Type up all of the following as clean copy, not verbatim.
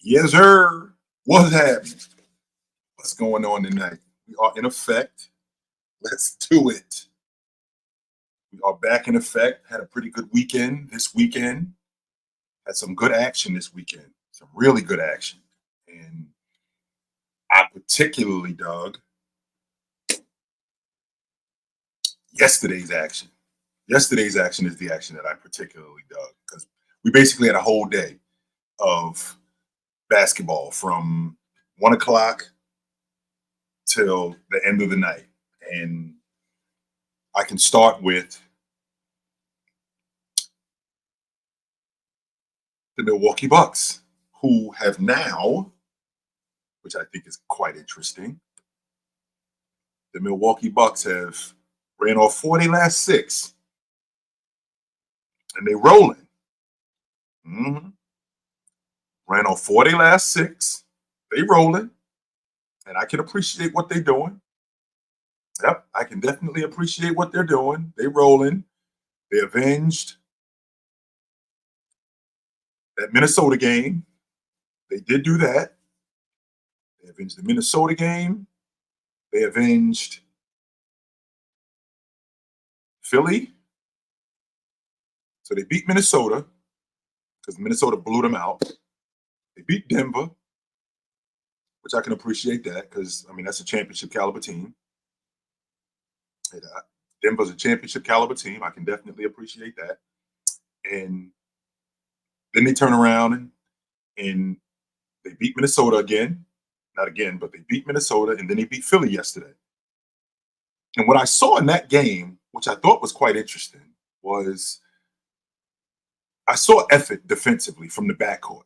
Yes, sir. What's happening? What's going on tonight? We are in effect. Let's do it. We are back in effect. Had a pretty good weekend this weekend. Had some good action this weekend. Some really good action. And I particularly dug yesterday's action. Yesterday's action is the action that I particularly dug because we basically had a whole day of basketball from 1 o'clock till the end of the night. And I can start with the Milwaukee Bucks, who have now, which I think is quite interesting, the Milwaukee Bucks have ran off 4 of their last 6, and they rolling. Ran off 4 of their last 6. They rolling, and I can appreciate what they're doing. Yep, I can definitely appreciate what they're doing. They rolling. They avenged that Minnesota game. They did do that. They avenged the Minnesota game. They avenged Philly. So they beat Minnesota because Minnesota blew them out. They beat Denver, which I can appreciate that because, I mean, that's a championship caliber team. And, Denver's a championship caliber team. I can definitely appreciate that. And then they turn around and they beat Minnesota again. Not again, but they beat Minnesota, and then they beat Philly yesterday. And what I saw in that game, which I thought was quite interesting, was I saw effort defensively from the backcourt.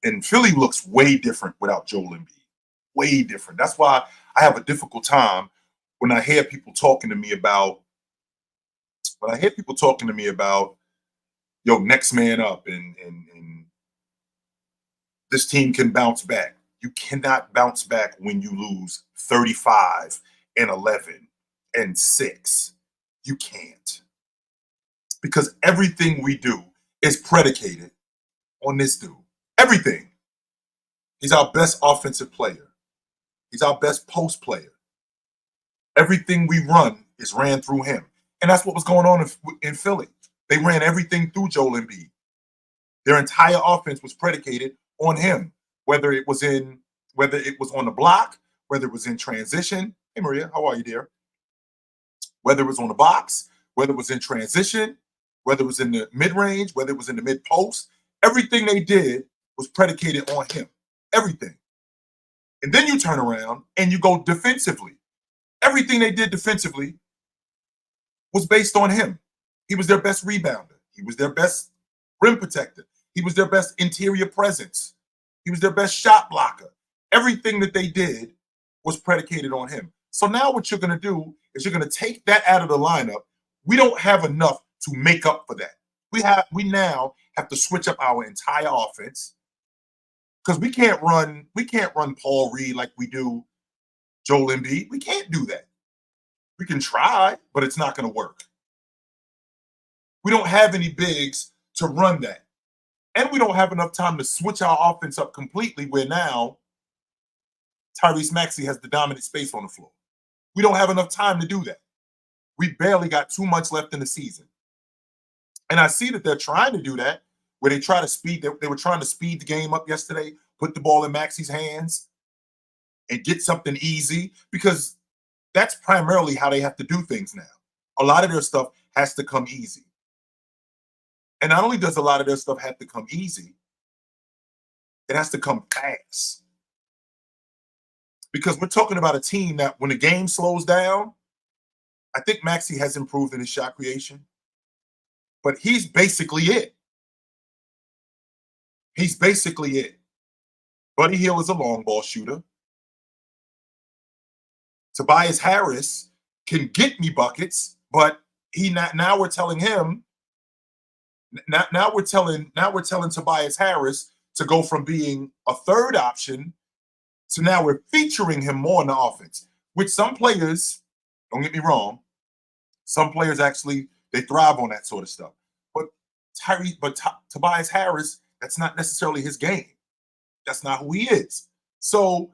And Philly looks way different without Joel Embiid. Way different. That's why I have a difficult time when I hear people talking to me about, yo, next man up and this team can bounce back. You cannot bounce back when you lose 35 and 11 and 6. You can't. Because everything we do is predicated on this dude. Everything. He's our best offensive player. He's our best post player. Everything we run is ran through him. And that's what was going on in Philly. They ran everything through Joel Embiid. Their entire offense was predicated on him, whether it was on the block, whether it was in transition. Hey, Maria, how are you, dear? Whether it was on the box, whether it was in transition, whether it was in the mid-range, whether it was in the mid-post, everything they did was predicated on him. Everything. And then you turn around and you go defensively. Everything they did defensively was based on him. He was their best rebounder. He was their best rim protector. He was their best interior presence. He was their best shot blocker. Everything that they did was predicated on him. So now what you're going to do is you're going to take that out of the lineup. We don't have enough to make up for that. We now have to switch up our entire offense because we can't run Paul Reed like we do Joel Embiid. We can't do that. We can try, but it's not going to work. We don't have any bigs to run that. And we don't have enough time to switch our offense up completely where now Tyrese Maxey has the dominant space on the floor. We don't have enough time to do that. We barely got 2 months left in the season. And I see that they're trying to do that, where they try to speed. They were trying to speed the game up yesterday, put the ball in Maxey's hands and get something easy, because that's primarily how they have to do things now. A lot of their stuff has to come easy. And not only does a lot of their stuff have to come easy, it has to come fast. Because we're talking about a team that when the game slows down, I think Maxey has improved in his shot creation, but he's basically it. He's basically it. Buddy Hield is a long ball shooter. Tobias Harris can get me buckets, but now we're telling him. Now we're telling Tobias Harris to go from being a third option to now we're featuring him more in the offense. Which some players, don't get me wrong, some players actually they thrive on that sort of stuff. But Tobias Harris That's not necessarily his game. That's not who he is. So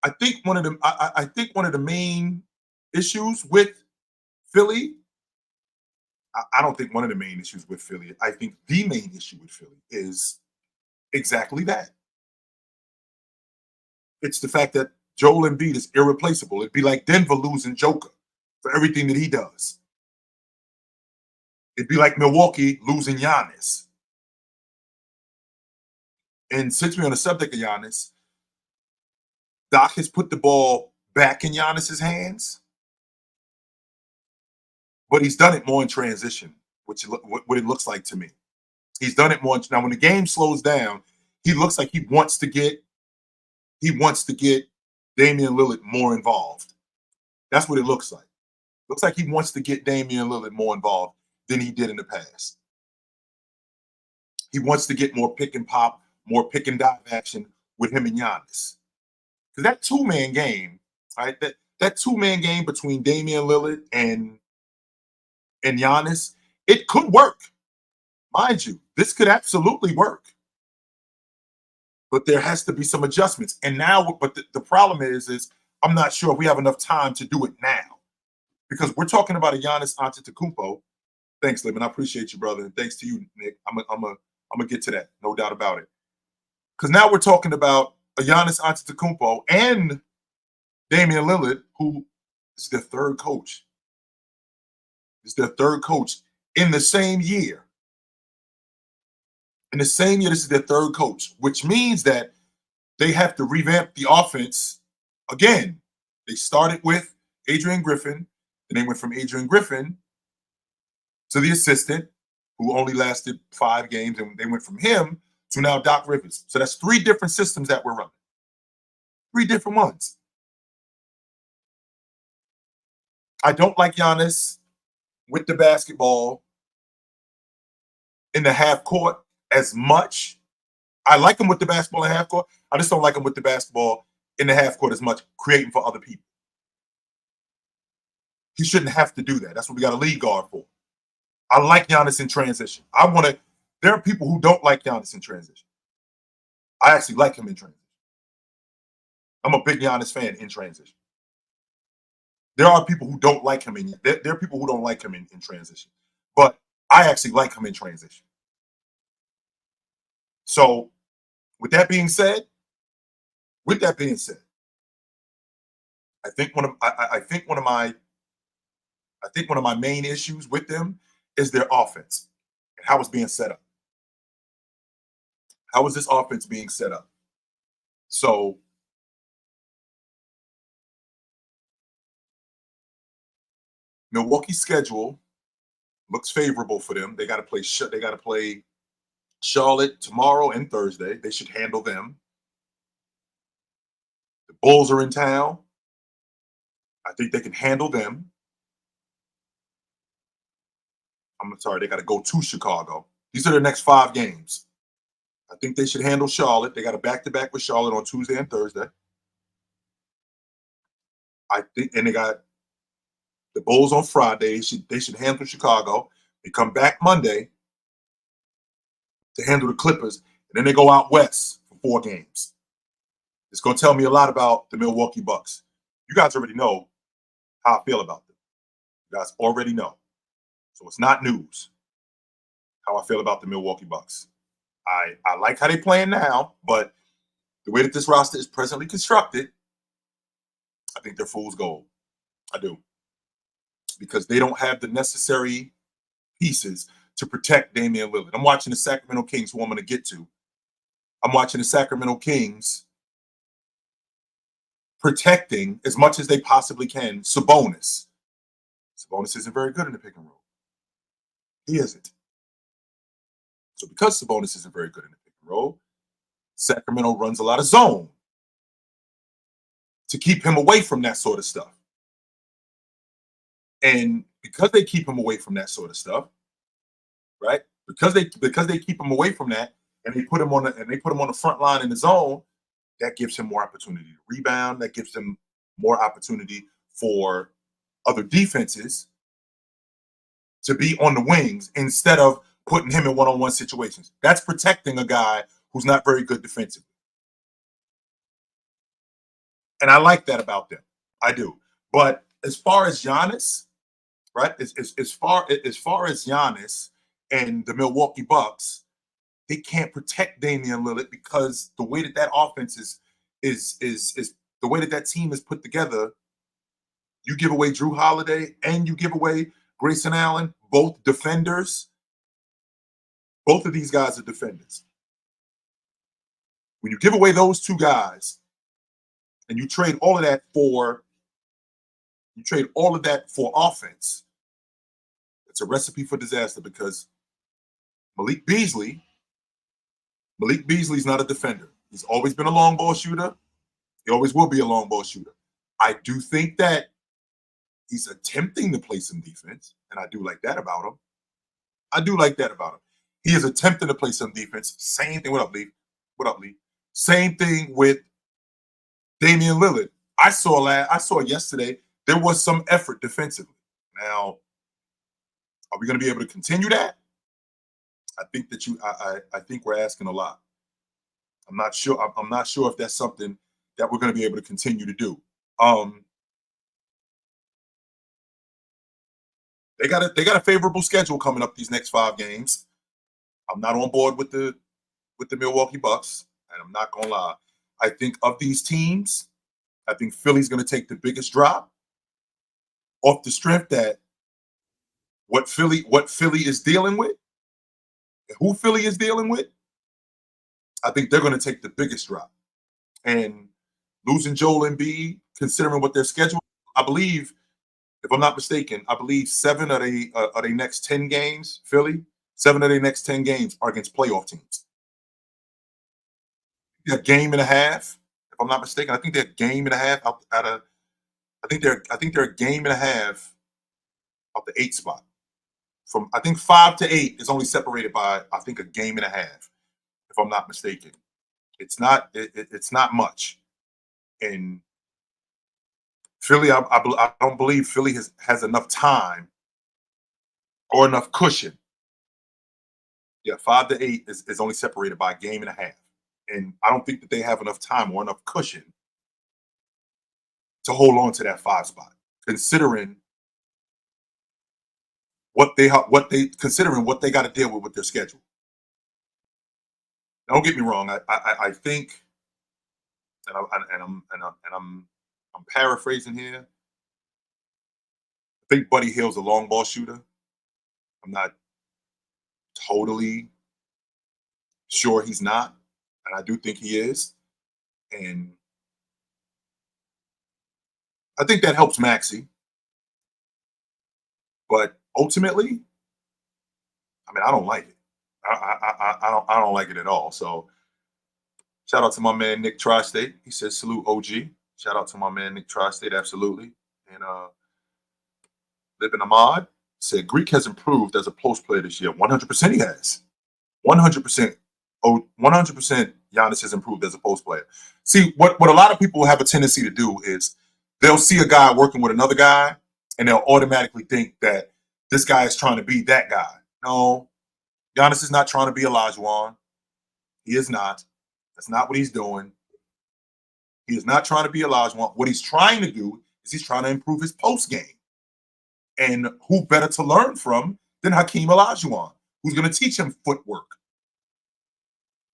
I think I think one of the main issues with Philly, I don't think one of the main issues with Philly. I think the main issue with Philly is exactly that. It's the fact that Joel Embiid is irreplaceable. It'd be like Denver losing Joker for everything that he does. It'd be like Milwaukee losing Giannis. And since we're on the subject of Giannis, Doc has put the ball back in Giannis's hands, but he's done it more in transition, which what it looks like to me. He's done it more now. When the game slows down, he looks like he wants to get Damian Lillard more involved. That's what it looks like. Looks like he wants to get Damian Lillard more involved than he did in the past. He wants to get more pick and pop, more pick and dive action with him and Giannis. Because that two-man game, right? That two-man game between Damian Lillard and Giannis, it could work. Mind you, this could absolutely work. But there has to be some adjustments. And now, but the problem is I'm not sure if we have enough time to do it now. Because we're talking about a Giannis Antetokounmpo. Thanks, Lim, and I appreciate you, brother. And thanks to you, Nick. I'm gonna get to that, no doubt about it. Because now we're talking about a Giannis Antetokounmpo and Damian Lillard, who is their third coach. It's their third coach in the same year. In the same year, this is their third coach, which means that they have to revamp the offense again. They started with Adrian Griffin, and they went from Adrian Griffin to the assistant, who only lasted 5 games, and they went from him to now Doc Rivers. So that's 3 different systems that we're running. 3 different ones. I don't like Giannis with the basketball in the half court as much. I like him with the basketball in half court. I just don't like him with the basketball in the half court as much, creating for other people. He shouldn't have to do that. That's what we got a lead guard for. I like Giannis in transition. There are people who don't like Giannis in transition. I actually like him in transition. I'm a big Giannis fan in transition. There are people who don't like him there are people who don't like him in transition. But I actually like him in transition. So, with that being said, I think one of my main issues with them is their offense and how it's being set up. How is this offense being set up? So, Milwaukee's schedule looks favorable for them. They got to play Charlotte tomorrow and Thursday. They should handle them. The Bulls are in town. I think they can handle them. I'm sorry, they got to go to Chicago. These are their next 5 games. I think they should handle Charlotte. They got a back-to-back with Charlotte on Tuesday and Thursday. I think, and they got the Bulls on Friday. They should handle Chicago. They come back Monday to handle the Clippers, and then they go out west for 4 games. It's going to tell me a lot about the Milwaukee Bucks. You guys already know how I feel about them. You guys already know. So it's not news how I feel about the Milwaukee Bucks. I like how they're playing now, but the way that this roster is presently constructed, I think they're fool's gold. I do. Because they don't have the necessary pieces to protect Damian Lillard. I'm watching the Sacramento Kings, who I'm going to get to. I'm watching the Sacramento Kings protecting as much as they possibly can Sabonis. Sabonis isn't very good in the pick and roll. He isn't. So because Sabonis isn't very good in the pick and roll, Sacramento runs a lot of zone to keep him away from that sort of stuff. And because they keep him away from that sort of stuff, right? Because they keep him away from that, and they put him on the front line in the zone, that gives him more opportunity to rebound. That gives him more opportunity for other defenses to be on the wings instead of putting him in one-on-one situations. That's protecting a guy who's not very good defensively. And I like that about them. I do. But as far as Giannis, right? As far as Giannis and the Milwaukee Bucks, they can't protect Damian Lillard because the way that offense is the way that team is put together. You give away Drew Holiday and you give away Grayson Allen, both defenders. Both of these guys are defenders. When you give away those two guys and you trade all of that for offense, it's a recipe for disaster because Malik Beasley's not a defender. He's always been a long ball shooter. He always will be a long ball shooter. I do think that he's attempting to play some defense, and I do like that about him. He is attempting to play some defense. Same thing. What up, Lee? Same thing with Damian Lillard. I saw yesterday there was some effort defensively. Now, are we going to be able to continue that? I think that I think we're asking a lot. I'm not sure. I'm not sure if that's something that we're going to be able to continue to do. They got a favorable schedule coming up these next 5 games. I'm not on board with the Milwaukee Bucks, and I'm not gonna lie. I think of these teams, I think Philly's going to take the biggest drop off the strength that what Philly is dealing with, who Philly is dealing with. I think they're going to take the biggest drop. And losing Joel Embiid, considering what their schedule, I believe, if I'm not mistaken, 7 of the next 10 games, Philly, 7 of the next 10 games are against playoff teams. A game and a half, if I'm not mistaken. I think they're a game and a half out of. I think they're a game and a half of the 8 spot. From I think 5 to 8 is only separated by I think a game and a half, if I'm not mistaken. It's not much. And Philly, I don't believe Philly has enough time or enough cushion. Yeah, 5 to 8 is only separated by a game and a half. And I don't think that they have enough time or enough cushion to hold on to that 5 spot, considering what they got to deal with their schedule. Don't get me wrong. I think, and I'm paraphrasing here. I think Buddy Hield's a long ball shooter. I'm not totally sure he's not, and I do think he is. And I think that helps Maxey. But ultimately, I mean, I don't like it. I don't like it at all. So shout out to my man Nick Tri-State. He says salute OG. Shout out to my man Nick Tri-State, absolutely. And Living Ahmad said Greek has improved as a post player this year. 100% he has. 100%. 100% Giannis has improved as a post player. See, what a lot of people have a tendency to do is they'll see a guy working with another guy and they'll automatically think that this guy is trying to be that guy. No, Giannis is not trying to be Olajuwon. He is not. That's not what he's doing. He is not trying to be Olajuwon. What he's trying to do is he's trying to improve his post game. And who better to learn from than Hakeem Olajuwon, who's going to teach him footwork.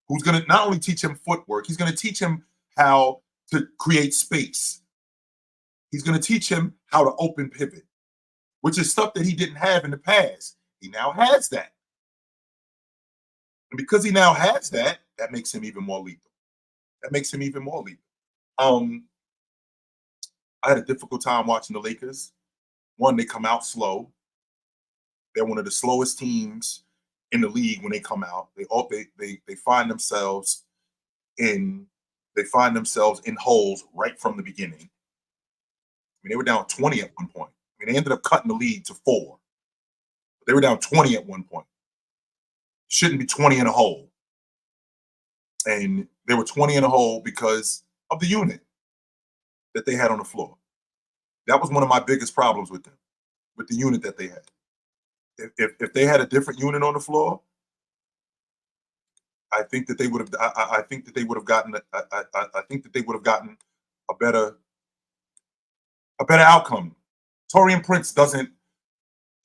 Who's going to not only teach him footwork, he's going to teach him how to create space. He's going to teach him how to open pivot, which is stuff that he didn't have in the past. He now has that. And because he now has that, that makes him even more lethal. I had a difficult time watching the Lakers. One, they come out slow. They're one of the slowest teams in the league when they come out. They find themselves in holes right from the beginning. I mean, they were down 20 at one point. I mean, they ended up cutting the lead to 4. They were down 20 at one point. Shouldn't be 20 in a hole. And they were 20 in a hole because of the unit that they had on the floor. That was one of my biggest problems with them, with the unit that they had. if they had a different unit on the floor, I think that they would have. I think that they would have gotten. I think that they would have gotten a better outcome. Torian Prince doesn't.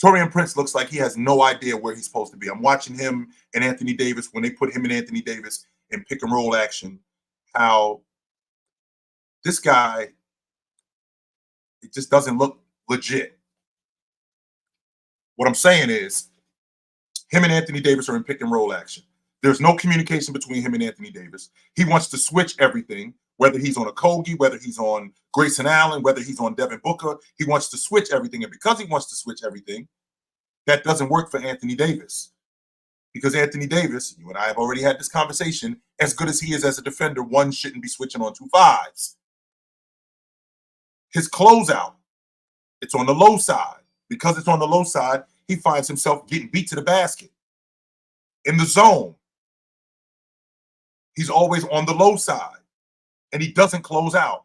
Torian Prince looks like he has no idea where he's supposed to be. I'm watching him and Anthony Davis when they put him and Anthony Davis in pick and roll action. How this guy, it just doesn't look legit. What I'm saying is, him and Anthony Davis are in pick and roll action. There's no communication between him and Anthony Davis. He wants to switch everything, whether he's on a Kogi, whether he's on Grayson Allen, whether he's on Devin Booker. He wants to switch everything. And because he wants to switch everything, that doesn't work for Anthony Davis. Because Anthony Davis, you and I have already had this conversation, as good as he is as a defender, one shouldn't be switching on 2 5s. His closeout, it's on the low side. Because it's on the low side, he finds himself getting beat to the basket. In the zone, he's always on the low side, and he doesn't close out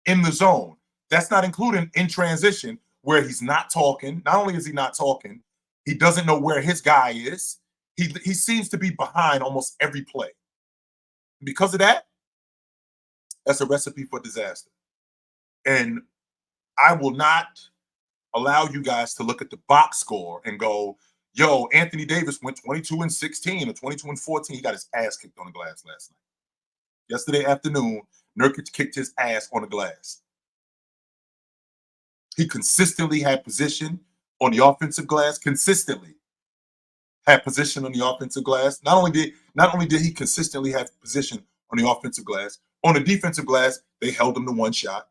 in the zone. That's not including in transition, where he's not talking. Not only is he not talking, he doesn't know where his guy is. He seems to be behind almost every play. Because of that, that's a recipe for disaster. And I will not allow you guys to look at the box score and go, yo, Anthony Davis went 22-16 or 22-14. He got his ass kicked on the glass last night. Yesterday afternoon, Nurkic kicked his ass on the glass. He consistently had position on the offensive glass, consistently had position on the offensive glass. Not only did he consistently have position on the offensive glass, on the defensive glass, they held him to one shot.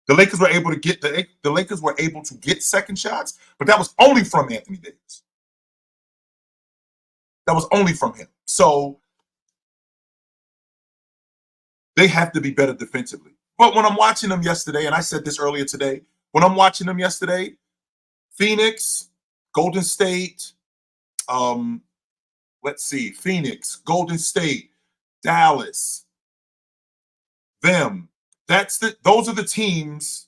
The Lakers were able to get second shots, but that was only from Anthony Davis. That was only from him. So they have to be better defensively. But when I'm watching them yesterday, and I said this earlier today, when I'm watching them yesterday, Phoenix, Golden State, Phoenix, Golden State, Dallas, them. Those are the teams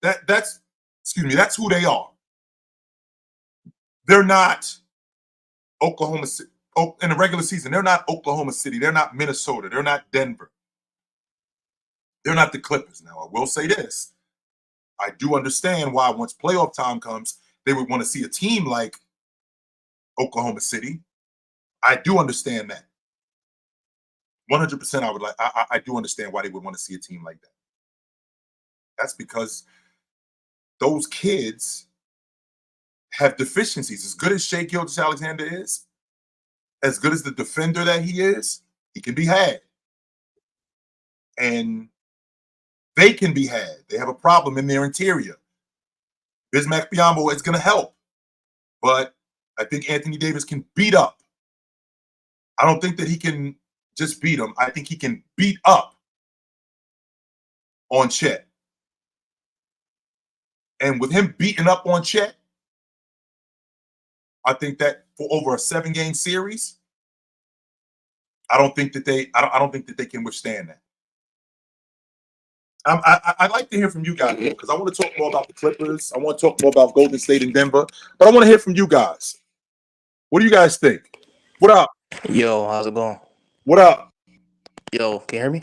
that's who they are. They're not Oklahoma City. In the regular season, they're not Oklahoma City. They're not Minnesota. They're not Denver. They're not the Clippers. Now, I will say this. I do understand why once playoff time comes, they would want to see a team like Oklahoma City. I do understand that. 100% I do understand why they would want to see a team like that. That's because those kids have deficiencies. As good as Shai Gilgeous-Alexander is, as good as the defender that he is, he can be had. And they can be had. They have a problem in their interior. Bismack Biyombo is going to help. But I think Anthony Davis can beat up. I don't think that he can just beat him. I think he can beat up on Chet. And with him beating up on Chet, I think that for over a 7-game series, I don't think that they can withstand that. I'd like to hear from you guys because I want to talk more about the Clippers. I want to talk more about Golden State and Denver, but I want to hear from you guys. What do you guys think? What up? Yo, how's it going? What up? Yo, can you hear me?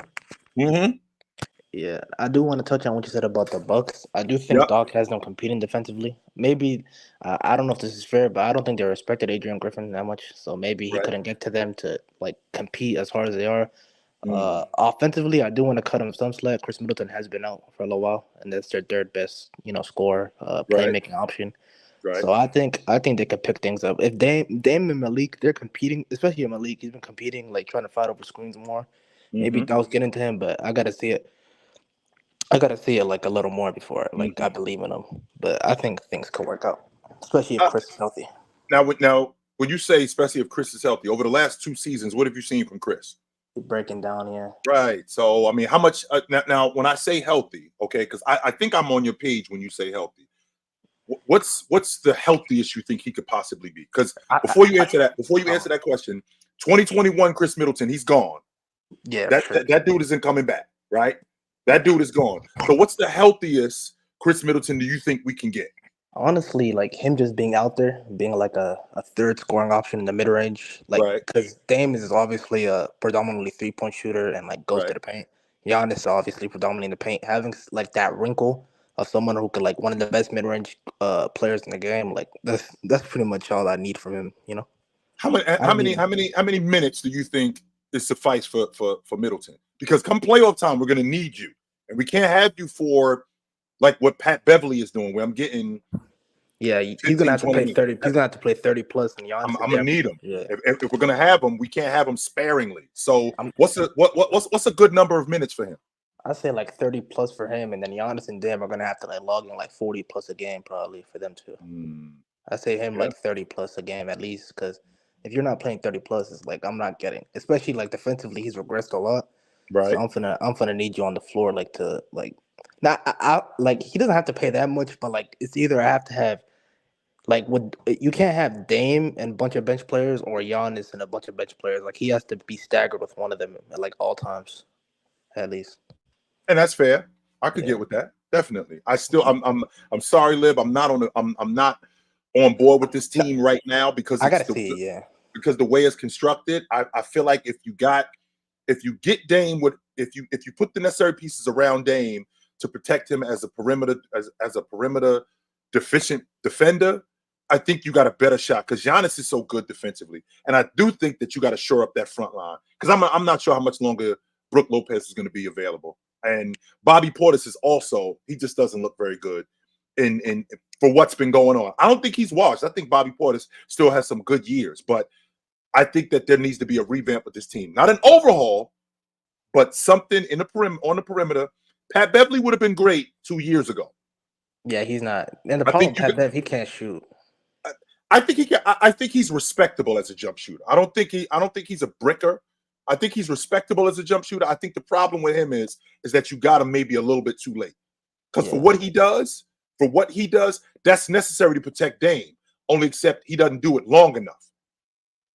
Mm-hmm. Yeah, I do want to touch on what you said about the Bucks. I do think Doc has them competing defensively. Maybe I don't know if this is fair, but I don't think they respected Adrian Griffin that much. So maybe he couldn't get to them to compete as hard as they are. Offensively, I do want to cut him some slack. Chris Middleton has been out for a little while, and that's their third best, scorer, playmaking option. Right. So I think they could pick things up. If Dame and Malik, they're competing, especially Malik. He's been competing, trying to fight over screens more. Maybe Doc's getting to him, but I gotta see it. a little more before I believe in him. But I think things could work out, especially if Chris is healthy. Now, when you say especially if Chris is healthy, over the last 2 seasons, what have you seen from Chris? Breaking down, yeah. Right. So, I mean, how much now when I say healthy, okay, because I think I'm on your page when you say healthy. What's the healthiest you think he could possibly be? Because before you answer that question, 2021 Chris Middleton, he's gone. Yeah, that dude isn't coming back, right? That dude is gone. So what's the healthiest Chris Middleton do you think we can get? Honestly, like him just being out there, being like a third scoring option in the mid range, like Right, because Dame is obviously a predominantly 3-point shooter and like goes to right. the paint. Giannis is obviously predominantly in the paint. Having like that wrinkle of someone who could like one of the best mid range players in the game, like that's pretty much all I need from him. You know, How many I how don't many need. how many how many minutes do you think is suffice for Middleton? Because come playoff time, we're gonna need you. And we can't have you for like what Pat Beverly is doing, where I'm getting Yeah, he's gonna 15, have to 20 play minutes. 30. He's gonna have to play 30 plus, and I'm, Giannis and I'm gonna Dame. need him. Yeah, If we're gonna have him, we can't have him sparingly. So I'm. what's a good number of minutes for him? I say like 30 plus for him, and then Giannis and Dame are gonna have to like log in like 40 plus a game probably for them too. I say him Yeah, like 30 plus a game at least, because if you're not playing 30 plus, it's like I'm not getting. Especially like defensively, he's regressed a lot. So right. I'm gonna need you on the floor like to like. Not like he doesn't have to pay that much, but like it's either I have to have like would you can't have Dame and a bunch of bench players or Giannis and a bunch of bench players. Like he has to be staggered with one of them at like all times at least. And that's fair. I could Yeah, get with that. Definitely. I'm sorry, Lib. I'm not on board with this no, team right now because I it's gotta the see it. Yeah, because the way it's constructed. I feel like if you get Dame with if you put the necessary pieces around Dame to protect him as a perimeter as a perimeter deficient defender, I think you got a better shot because Giannis is so good defensively, and I do think that you got to shore up that front line because I'm not sure how much longer Brook Lopez is going to be available, and Bobby Portis is also he just doesn't look very good in for what's been going on. I don't think he's washed. I think Bobby Portis still has some good years, but I think that there needs to be a revamp with this team, not an overhaul, but something in the on the perimeter. Pat Beverly would have been great 2 years ago. yeah, he's not. And the I problem think with you Pat Bev, he can't shoot. I think he can. I think he's respectable as a jump shooter. I don't think he's a bricker. I think he's respectable as a jump shooter. I think the problem with him is that you got him maybe a little bit too late. Because Yeah, for what he does, that's necessary to protect Dame. Only except he doesn't do it long enough.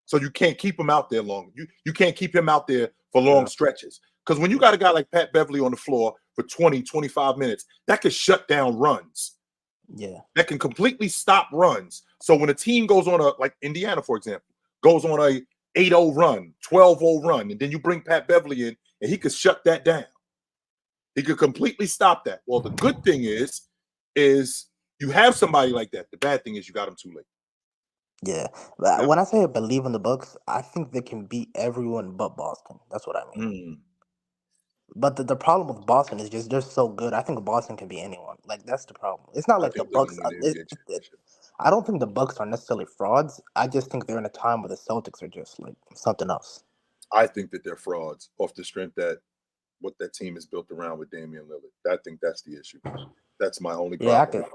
So you can't keep him out there long. You can't keep him out there for long yeah, stretches. Because when you got a guy like Pat Beverly on the floor for 20, 25 minutes, that could shut down runs. yeah, That can completely stop runs. So when a team goes on like Indiana, for example, goes on a 8-0 run, 12-0 run, and then you bring Pat Beverly in, and he could shut that down. He could completely stop that. Well, the good thing is you have somebody like that. The bad thing is you got him too late. yeah. But Yeah. when I say I believe in the Bucks, I think they can beat everyone but Boston. That's what I mean. But the problem with Boston is just they're so good. I think Boston can be anyone. Like that's the problem. It's not I like the think they're going Bucks. to win the NBA championship. I don't think the Bucks are necessarily frauds. I just think they're in a time where the Celtics are just like something else. I think that they're frauds off the strength that what that team is built around with Damian Lillard. I think that's the issue. That's my only Yeah, problem.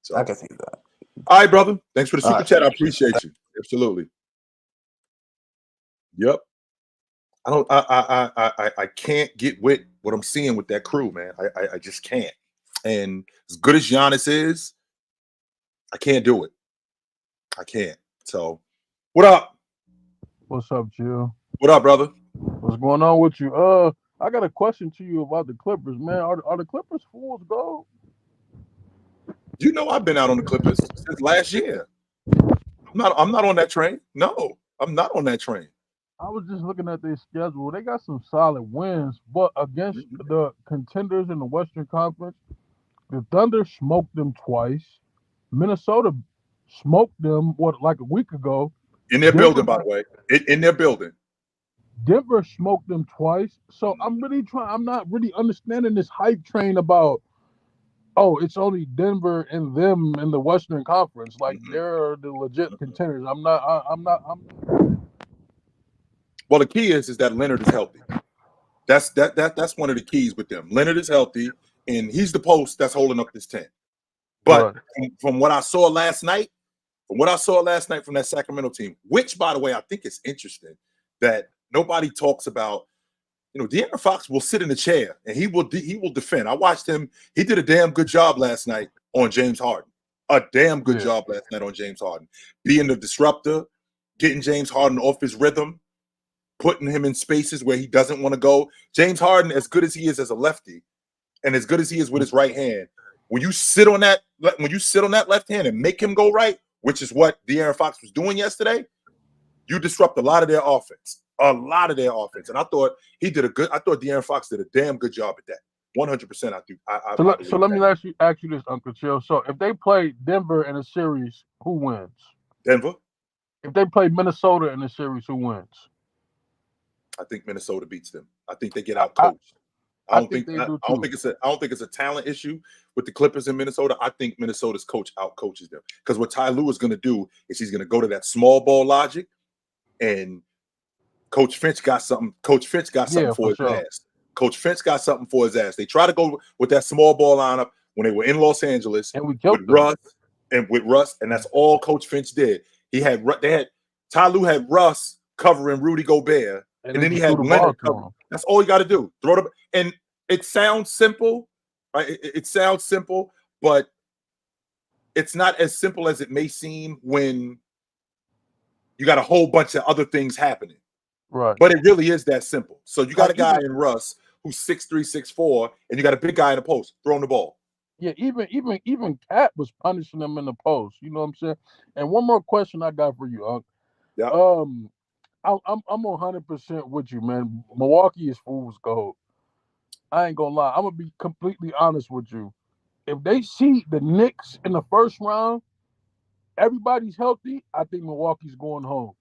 So, I can see that. all right, brother. Thanks for the All super right. chat. I appreciate you. Absolutely. Yep. I can't get with what I'm seeing with that crew, man. I just can't. And as good as Giannis is, I can't do it. I can't. So, what up? What's up, Jill? What up, brother? What's going on with you? I got a question to you about the Clippers, man. Are the Clippers fool's gold? You know I've been out on the Clippers since last year. I'm not on that train. No, I'm not on that train. I was just looking at their schedule. They got some solid wins, but against the contenders in the Western Conference, the Thunder smoked them twice. Minnesota smoked them like a week ago. In their Denver, building, by the way. In their building. Denver smoked them twice. So I'm not really understanding this hype train about, oh, it's only Denver and them in the Western Conference. Like they're the legit contenders. I'm not. Well, the key is that Leonard is healthy. That's one of the keys with them. Leonard is healthy, and he's the post that's holding up this tent. But from what I saw last night, from that Sacramento team, which, by the way, I think is interesting that nobody talks about. You know, De'Aaron Fox will sit in the chair and he will defend. I watched him. He did a damn good job last night on James Harden. A damn good job last night on James Harden. Being the disruptor, getting James Harden off his rhythm, putting him in spaces where he doesn't want to go. James Harden, as good as he is as a lefty, and as good as he is with his right hand, when you sit on that left hand and make him go right, which is what De'Aaron Fox was doing yesterday, you disrupt a lot of their offense. And I thought De'Aaron Fox did a damn good job at that. 100%. I do. So let me ask you this, Uncle Chill. So if they play Denver in a series, who wins? Denver. If they play Minnesota in a series, who wins? I think Minnesota beats them. I think they get out coached. I don't think it's a talent issue with the Clippers in Minnesota. I think Minnesota's coach out coaches them, because what Ty Lue is going to do is he's going to go to that small ball logic, and Coach Finch got something. Coach Finch got something for his ass. Coach Finch got something for his ass. They try to go with that small ball lineup when they were in Los Angeles and with Russ, and that's all Coach Finch did. Ty Lue had Russ covering Rudy Gobert, and then he had Leonard covering. That's all you got to do. Throw it up. And it sounds simple, right? It sounds simple, but it's not as simple as it may seem when you got a whole bunch of other things happening. Right. But it really is that simple. So you got a guy in Russ who's 6'3", 6'4", and you got a big guy in the post throwing the ball. Yeah, even Cat was punishing them in the post. You know what I'm saying? And one more question I got for you, Unc. Yeah. I'm 100% with you, man. Milwaukee is fool's gold. I ain't gonna lie. I'm gonna be completely honest with you. If they see the Knicks in the first round, everybody's healthy, I think Milwaukee's going home.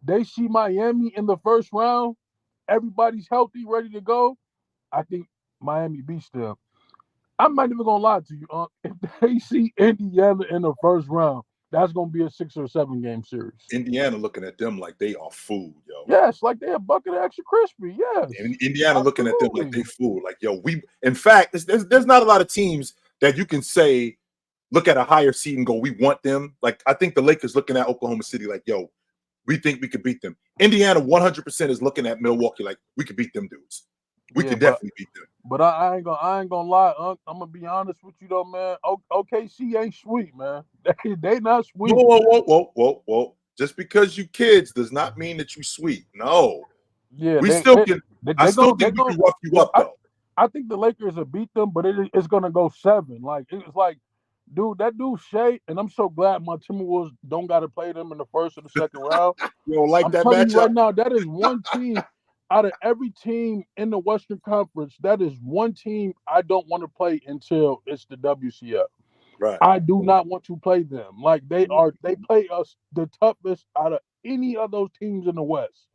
They see Miami in the first round, everybody's healthy, ready to go, I think Miami beats them. I'm not even gonna lie to you, if they see Indiana in the first round, that's gonna be a 6 or 7 game series. Indiana looking at them like they are food, yo. Yes, like they a bucket of extra crispy. Yes. And Indiana looking at them like they food. Like, yo, in fact, there's not a lot of teams that you can say look at a higher seed and go, we want them. Like, I think the Lakers looking at Oklahoma City like, yo, we think we could beat them. Indiana 100% is looking at Milwaukee like we could beat them dudes. We could definitely beat them. But I ain't gonna lie, Unc. I'm gonna be honest with you though, man. OKC ain't sweet, man. They not sweet. Whoa. Just because you kids does not mean that you sweet. No. Yeah, I still think we can rough you up though. I think the Lakers will beat them, but it's gonna go 7. Like it's like, dude, that dude Shea, and I'm so glad my Timberwolves don't got to play them in the first or the second round. You don't like that matchup? You right now, that is one team out of every team in the Western Conference. That is one team I don't want to play until it's the WCF. Right. I do not want to play them. Like they play us the toughest out of any of those teams in the West.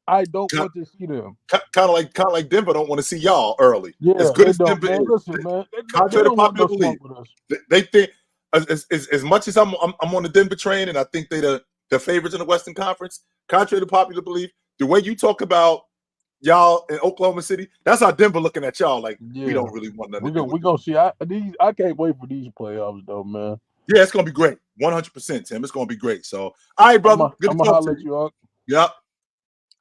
I don't want to see them. Kind of like Denver don't want to see y'all early. Yeah, as good as Denver is. Listen, man. Contrary to popular belief, they think as much as I'm on the Denver train, and I think they're the favorites in the Western Conference. Contrary to popular belief, the way you talk about y'all in Oklahoma City, that's how Denver looking at y'all. Like we don't really want nothing. We're gonna see. I can't wait for these playoffs though, man. Yeah, it's gonna be great. 100%, Tim. It's gonna be great. So, all right, brother. Good to talk to you. Yep.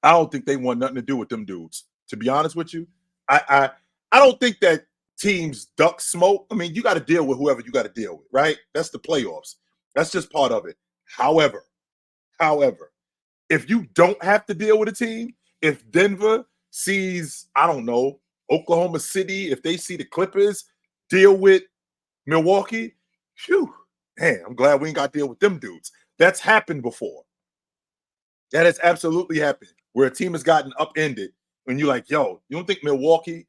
I don't think they want nothing to do with them dudes. To be honest with you, I don't think that teams duck smoke. I mean, you got to deal with whoever you got to deal with, right? That's the playoffs. That's just part of it. However, if you don't have to deal with a team, if Denver sees, I don't know, Oklahoma City, if they see the Clippers deal with Milwaukee, phew, man, I'm glad we ain't got to deal with them dudes. That's happened before. That has absolutely happened, where a team has gotten upended when you're like, yo, you don't think Milwaukee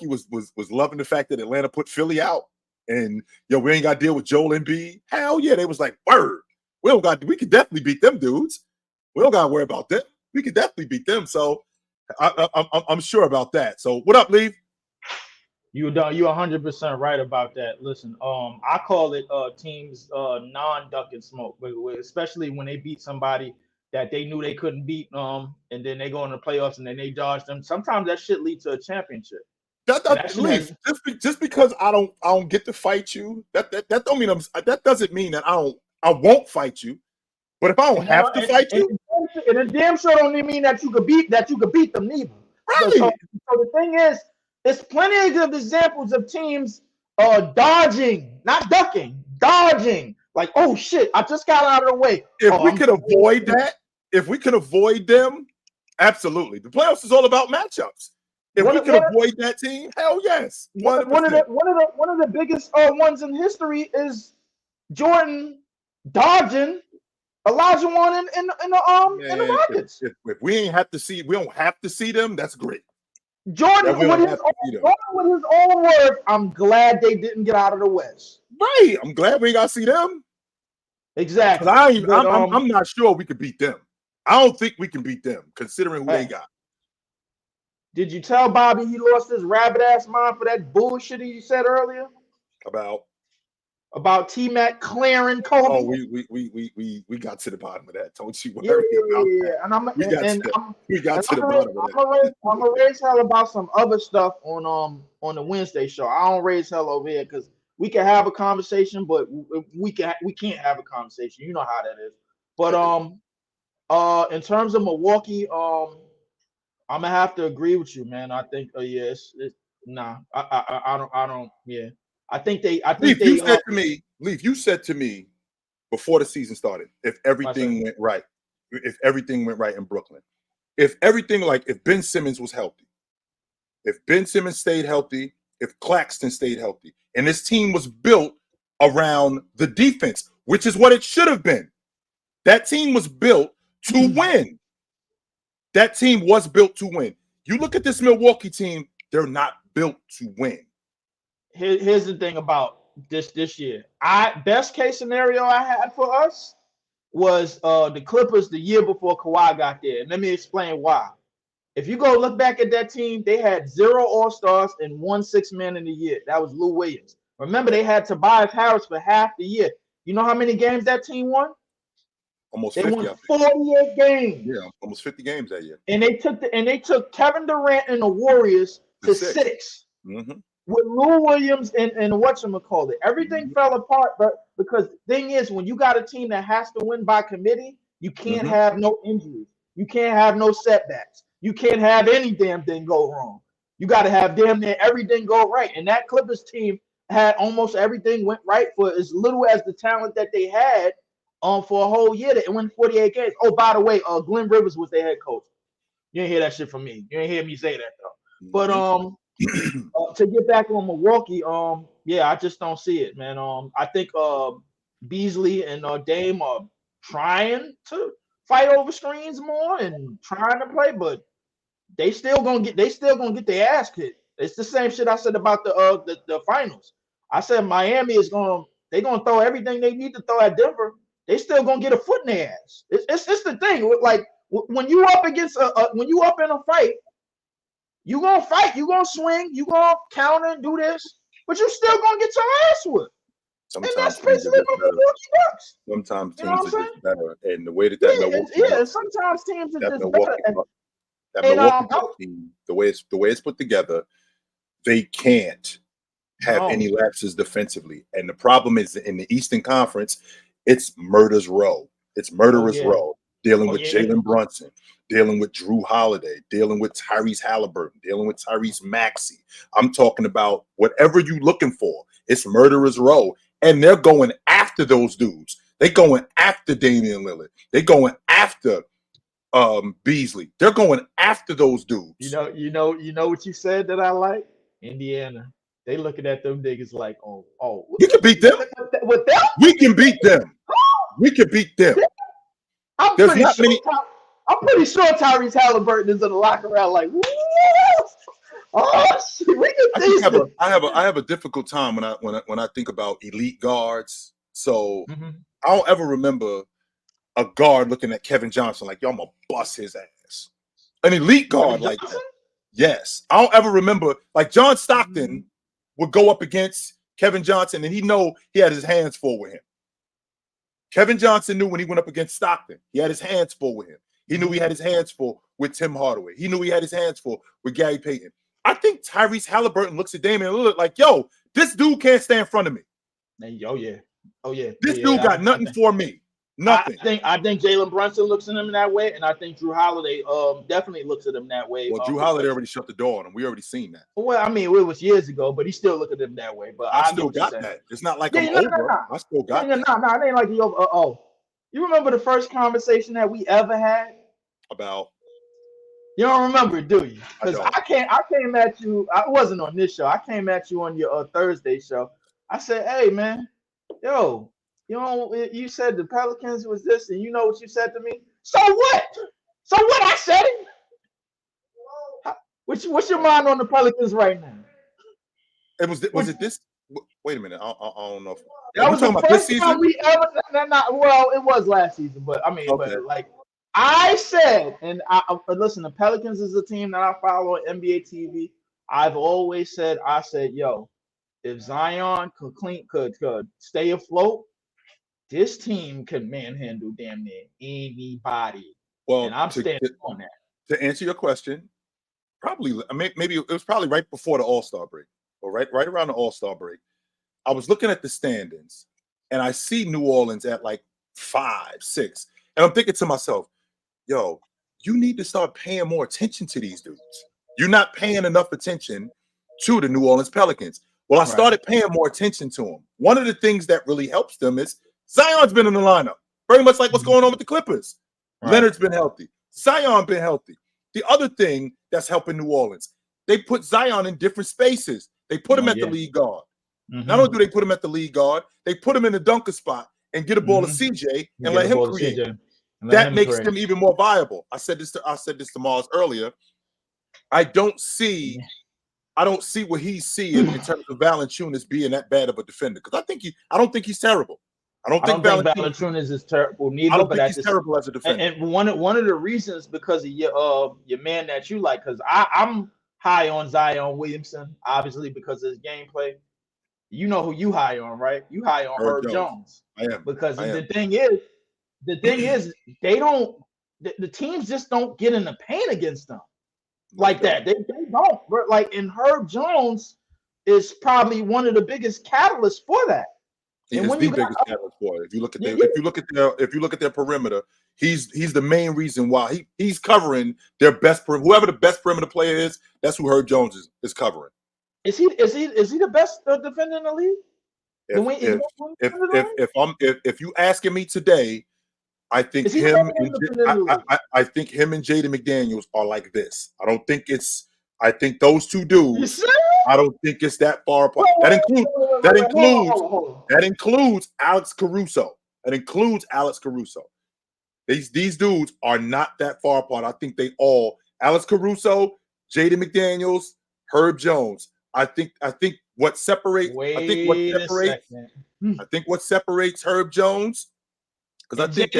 was loving the fact that Atlanta put Philly out, and yo, we ain't got to deal with Joel Embiid? Hell yeah, they was like, word, we could definitely beat them dudes. We don't got to worry about them. We could definitely beat them. So I'm sure about that. So what up, Lee? You're 100% right about that. Listen, I call it teams non-ducking smoke, especially when they beat somebody that they knew they couldn't beat, and then they go in the playoffs and then they dodge them. Sometimes that shit leads to a championship. Just because I don't get to fight you, that don't mean that doesn't mean that I won't fight you. But if I don't have to fight you, and it damn sure don't mean that you could beat them neither. Right. So the thing is, there's plenty of examples of teams dodging, not ducking, dodging. Like, oh shit, I just got out of the way. If we could avoid that, if we could avoid them, absolutely. The playoffs is all about matchups. If we can avoid that team, hell yes. 100%. One of the biggest ones in history is Jordan dodging Olajuwon in the Rockets. If we ain't have to see, we don't have to see them. That's great. Jordan with his own words, I'm glad they didn't get out of the West. Right. I'm glad we ain't got to see them. Exactly. I'm not sure we could beat them. I don't think we can beat them, considering who they got. Did you tell Bobby he lost his rabbit ass mind for that bullshit he said earlier? About T-Mac clearing Kobe? Oh, we got to the bottom of that. Don't you worry about that. We got to the bottom of that. I'm gonna raise hell about some other stuff on the Wednesday show. I don't raise hell over here because we can have a conversation, but we can't have a conversation. You know how that is. But in terms of Milwaukee, I'm gonna have to agree with you, man. I think yes, nah. I don't. Yeah, I think they. Leaf, you said to me. Leaf, you said to me before the season started, if everything went right in Brooklyn, if Ben Simmons was healthy, if Ben Simmons stayed healthy, if Claxton stayed healthy, and this team was built around the defense, which is what it should have been. That team was built to win. That team was built to win. You look at this Milwaukee team, they're not built to win. Here's the thing about this year. Best case scenario I had for us was the Clippers the year before Kawhi got there. And let me explain why. If you go look back at that team, they had 0 All-Stars and 1 6-man in the year. That was Lou Williams. Remember, they had Tobias Harris for half the year. You know how many games that team won? Almost they 50. Won 48 games. Yeah, almost 50 games that year. And they took Kevin Durant and the Warriors to 6. Mm-hmm. With Lou Williams and whatchamacallit. Everything fell apart, but because the thing is, when you got a team that has to win by committee, you can't have no injuries. You can't have no setbacks. You can't have any damn thing go wrong. You got to have damn near everything go right. And that Clippers team had almost everything went right for as little as the talent that they had for a whole year. They won 48 games. Oh, by the way, Glenn Rivers was their head coach. You didn't hear that shit from me. You didn't hear me say that though. But to get back on Milwaukee, I just don't see it, man. I think Beasley and Dame are trying to fight over screens more and trying to play, but they still gonna get their ass kicked. It's the same shit I said about the finals. I said Miami they're gonna throw everything they need to throw at Denver. They still gonna get a foot in their ass. It's the thing. Like when you up against when you up in a fight. You gonna fight, you gonna swing, you gonna counter and do this, but you still gonna get your ass whipped. And that's basically what Milwaukee Bucks. Sometimes teams are just better, and the way that Milwaukee sometimes teams are just Milwaukee better. That Milwaukee Bucks team, the way it's put together, they can't have any lapses defensively. And the problem is in the Eastern Conference, it's murder's row. It's murderous row. Dealing with Jalen Brunson, dealing with Drew Holiday, dealing with Tyrese Halliburton, dealing with Tyrese Maxey. I'm talking about whatever you're looking for. It's murderous row. And they're going after those dudes. They're going after Damian Lillard. They're going after Beasley. They're going after those dudes. You know what you said that I like? Indiana. They looking at them niggas like, oh. You can beat them. With them? We can beat them. We can beat them. I'm pretty sure Tyrese Halliburton is in the locker room like, oh shit, we can I have a difficult time when I think about elite guards. So I don't ever remember a guard looking at Kevin Johnson like, yo, I'm gonna bust his ass. An elite guard like that. Yes. I don't ever remember like John Stockton would go up against Kevin Johnson and he had his hands full with him. Kevin Johnson knew when he went up against Stockton, he had his hands full with him. He knew he had his hands full with Tim Hardaway. He knew he had his hands full with Gary Payton. I think Tyrese Halliburton looks at Damian Lillard like, yo, this dude can't stand in front of me. Oh yeah. This dude got nothing for me. Nothing. I think Jalen Brunson looks at him that way, and I think Drew Holiday definitely looks at him that way. Well, Drew Holiday already shut the door on him. We already seen that. Well, I mean, it was years ago, but he still looked at him that way. But I still got that. It's not like I'm over. I still got that. No, it ain't like you over. You remember the first conversation that we ever had? About? You don't remember, do you? Because don't. I came at you. I wasn't on this show. I came at you on your Thursday show. I said, "Hey, man, yo, you said the Pelicans was this, and you know what you said to me. So what? So what? I said it. What's your mind on the Pelicans right now? Was it this? Wait a minute. I don't know. That was the first time we ever. Well, it was last season, but I mean, Okay. but like I said, and I listen. The Pelicans is a team that I follow on NBA TV. I've always said, I said, yo, if Zion could stay afloat, this team can manhandle damn near anybody. Well, and I'm standing on that. To answer your question, probably maybe it was probably right before the All-Star break, or right around the All-Star break. I was looking at the standings, and I see New Orleans at like 5, 6, and I'm thinking to myself, yo, you need to start paying more attention to these dudes. You're not paying enough attention to the New Orleans Pelicans. Well, I started paying more attention to them. One of the things that really helps them is Zion's been in the lineup, very much like what's going on with the Clippers. Right. Leonard's been healthy. Zion been healthy. The other thing that's helping New Orleans, they put Zion in different spaces. They put him at the lead guard. Not only do they put him at the lead guard, they put him in the dunker spot and get a ball to CJ and let him create. That makes them even more viable. I said this to Mars earlier. I don't see what he's seeing in terms of Valanciunas being that bad of a defender, because I don't think he's terrible. I don't think Valanciunas is terrible neither. I don't think he's terrible as a defender. And one of the reasons because of your man that you like, because I'm high on Zion Williamson, obviously because of his gameplay. You know who you high on, right? You high on Herb Jones. I am. Because the thing is, they don't. The teams just don't get in the paint against them like that. They don't. Like, and Herb Jones is probably one of the biggest catalysts for that. He is the biggest catalyst for it. If you look at their perimeter, he's the main reason why he's covering their best. Whoever the best perimeter player is, that's who Herb Jones is covering. Is he the best defender in the league? If you asking me today, I think him and Jaden McDaniels are like this. I think those two dudes. I don't think it's that far apart. That includes Alex Caruso. These dudes are not that far apart. I think they all Alex Caruso, Jaden McDaniels, Herb Jones. I think what separates Herb Jones, because I think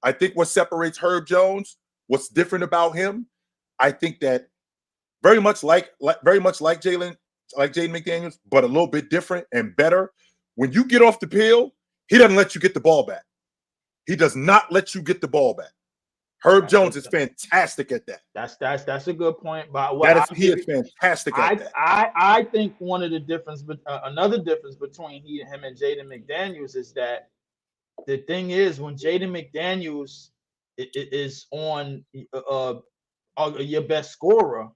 I think what separates Herb Jones, what's different about him, I think that very much like Jaden McDaniels, but a little bit different and better. When you get off the peel, he doesn't let you get the ball back. He does not let you get the ball back. Herb Jones is fantastic at that. That's a good point. But he is fantastic at that. I think one of the difference, another difference between him and Jaden McDaniels is that the thing is when Jaden McDaniels is on your best scorer,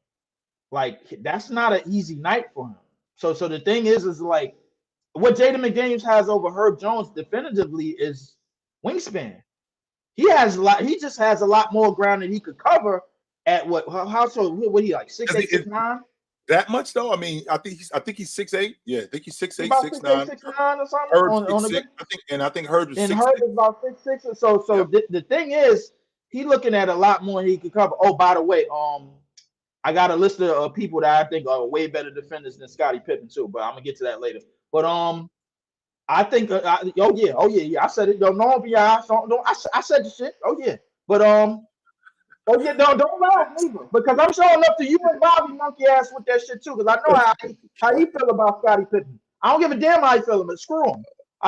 like that's not an easy night for him. So the thing is like what Jaden McDaniels has over Herb Jones definitively is wingspan. He just has a lot more ground that he could cover at what he like 6'8", 6'9"? That much though? I mean, I think he's 6'8". Yeah, I think he's 6'8", 6'9". 6'9" or something. I think Herb is 6'6". Herb is about 6'6". So the thing is, he looking at a lot more he could cover. Oh, by the way, I got a list of people that I think are way better defenders than Scottie Pippen too, but I'm gonna get to that later. But I think I said it. Don't I said the shit. Oh yeah, but don't laugh neither, because I'm showing up to you and Bobby monkey ass with that shit too, because I know how you feel about Scottie Pippen. I don't give a damn how you feel, but screw him.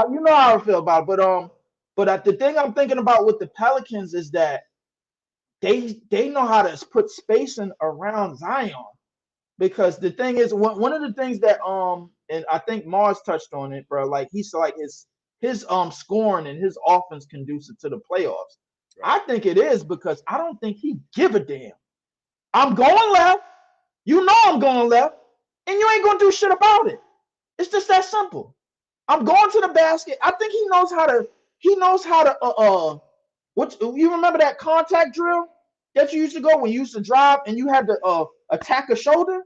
You know how I feel about it. But the thing I'm thinking about with the Pelicans is that they know how to put spacing around Zion, because the thing is one of the things that and I think Mars touched on it, bro. Like he's like his scoring and his offense conducive to the playoffs. Right. I think it is because I don't think he give a damn. I'm going left. You know I'm going left, and you ain't gonna do shit about it. It's just that simple. I'm going to the basket. I think he knows how to. What you remember that contact drill that you used to go when you used to drive and you had to attack a shoulder,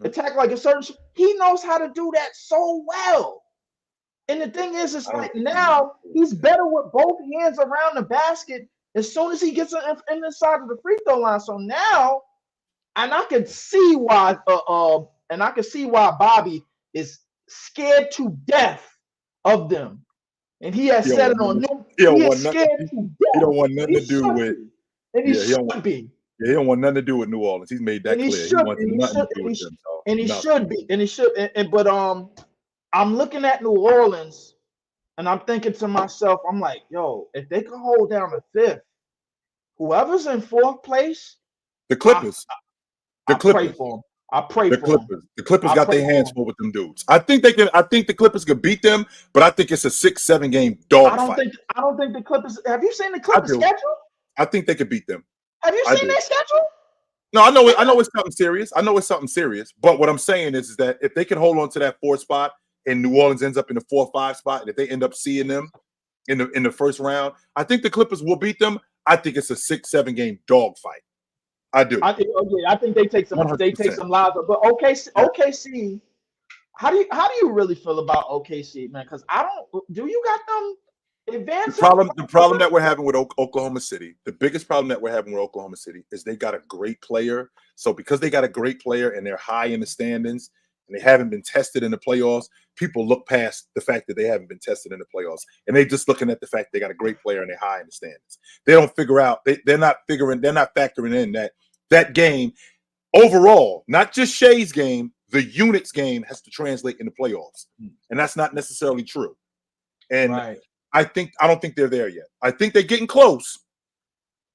attack like a certain. He knows how to do that so well. And the thing is, it's like now he's better with both hands around the basket as soon as he gets in the side of the free throw line. So now, and I can see why Bobby is scared to death of them. And he has said it on new. He is scared to death. He don't want nothing to do with. And he should be. Yeah, he don't want nothing to do with New Orleans. He's made that clear. He wants nothing to do with them. And he should be. And he should. But I'm looking at New Orleans, and I'm thinking to myself, I'm like, yo, if they can hold down the fifth, whoever's in fourth place, the Clippers. I pray for them. I pray for them. The Clippers got their hands full with them dudes. I think they can. I think the Clippers could beat them, but I think it's a 6-7 game dogfight. I don't think the Clippers. Have you seen the Clippers schedule? I think they could beat them. Have you seen their schedule? No, I know it's something serious. I know it's something serious. But what I'm saying is that if they can hold on to that 4th spot and New Orleans ends up in the 4-5 spot, and if they end up seeing them in the first round, I think the Clippers will beat them. I think it's a 6-7 game dogfight. I do. I think they take some 100%. They take some lives. But OKC, how do you really feel about OKC, man? Because do you got them advancing? The problem that we're having with Oklahoma City, the biggest problem that we're having with Oklahoma City is they got a great player. So because they got a great player and they're high in the standings and they haven't been tested in the playoffs, people look past the fact that they haven't been tested in the playoffs. And they're just looking at the fact they got a great player and they're high in the standings. They don't figure out, they're not factoring in that game overall, not just Shea's game, the unit's game has to translate in the playoffs. And that's not necessarily true. And I don't think they're there yet. I think they're getting close.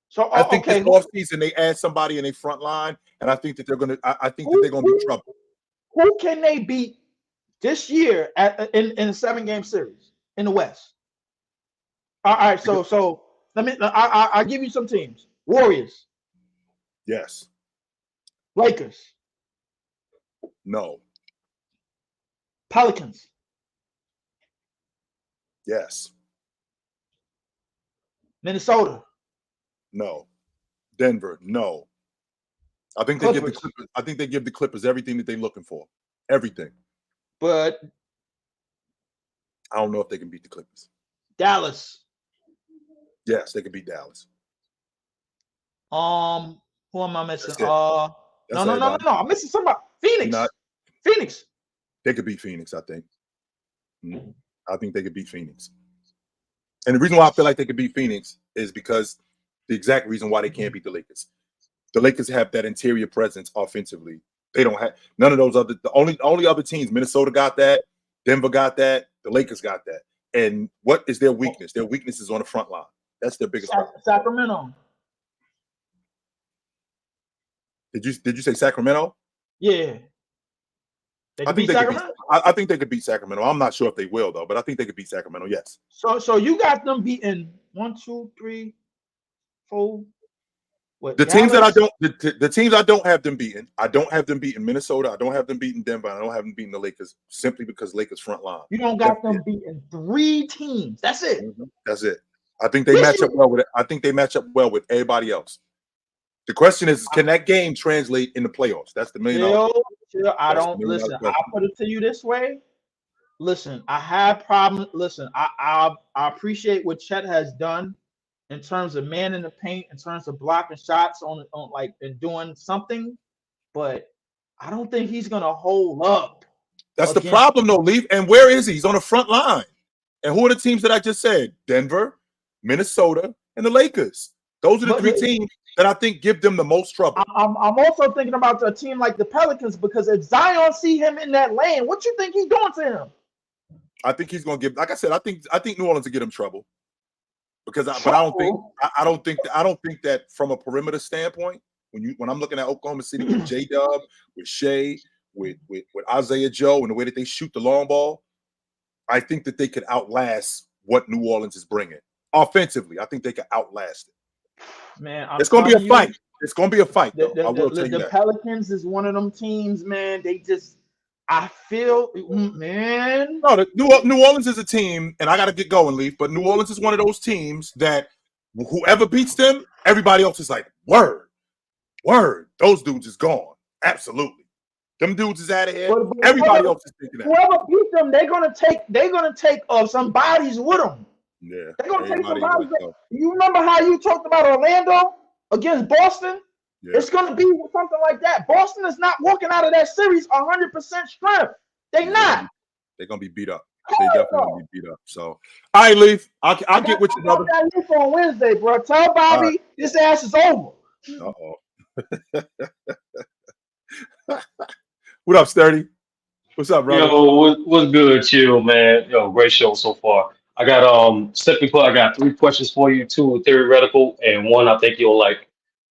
So I think this offseason they add somebody in their front line, and I think that they're gonna be trouble. Who can they beat this year in a 7-game series in the West? All right, so let me. I'll give you some teams. Warriors. Yes. Lakers. No. Pelicans. Yes. Minnesota. No. Denver. No. I think they give the Clippers. I think they give the Clippers everything that they're looking for. Everything. But I don't know if they can beat the Clippers. Dallas. Yes, they can beat Dallas. Who am I missing? No. I'm missing somebody. Phoenix. Phoenix. They could beat Phoenix, I think. I think they could beat Phoenix. And the reason why I feel like they could beat Phoenix is because the exact reason why they can't beat the Lakers. The Lakers have that interior presence offensively. They don't have none of those other. The only other teams, Minnesota got that, Denver got that, the Lakers got that. And what is their weakness? Their weakness is on the front line. That's their biggest problem. Sacramento. Did you say Sacramento? Yeah. I think they could beat Sacramento. I'm not sure if they will though, but I think they could beat Sacramento. Yes. So you got them beating 1, 2, 3, 4. What, the teams that the teams I don't have them beating. I don't have them beating Minnesota. I don't have them beating Denver. I don't have them beating the Lakers simply because Lakers front line. You don't got them beating 3 teams. That's it. That's it. I think they match up well with it. I think they match up well with everybody else. The question is, can that game translate in the playoffs? That's the $1 million. I don't listen. I'll put it to you this way. Listen, I have problems. Listen, I appreciate what Chet has done in terms of man in the paint, in terms of blocking shots on like and doing something, but I don't think he's gonna hold up. That's the problem, though, Leaf. And where is he? He's on the front line. And who are the teams that I just said? Denver, Minnesota, and the Lakers. Those are the 3 teams that I think give them the most trouble. I'm also thinking about a team like the Pelicans because if Zion see him in that lane, what you think he's doing to him? I think he's going to give. Like I said, I think New Orleans will get him trouble because I don't think that from a perimeter standpoint, when I'm looking at Oklahoma City with J-Dub, with Shea, with Isaiah Joe, and the way that they shoot the long ball, I think that they could outlast what New Orleans is bringing offensively. I think they could outlast it. Man, it's going to be a fight. It's going to be a fight. The Pelicans is one of them teams, man. I feel, man. No, New Orleans is a team, and I got to get going, Leaf. But New Orleans is one of those teams that whoever beats them, everybody else is like, word. Word. Those dudes is gone. Absolutely. Them dudes is out of here. But Everybody else is thinking that. Whoever beat them, they're gonna take some bodies with them. Yeah. They're gonna take some Everybody bodies. You remember how you talked about Orlando against Boston? Yeah. It's gonna be something like that. Boston is not walking out of that series 100% strength. Not. They're gonna be beat up. They definitely gonna be beat up. So, all right, Leaf. I'll get with you, brother. I got Leaf on Wednesday, bro. Tell Bobby this ass is over. Uh-oh. What up, Sturdy? What's up, brother? Yo, what's good, chill, man? Yo, great show so far. I got simply put, I got 3 questions for you, 2 theoretical, and 1 I think you'll like.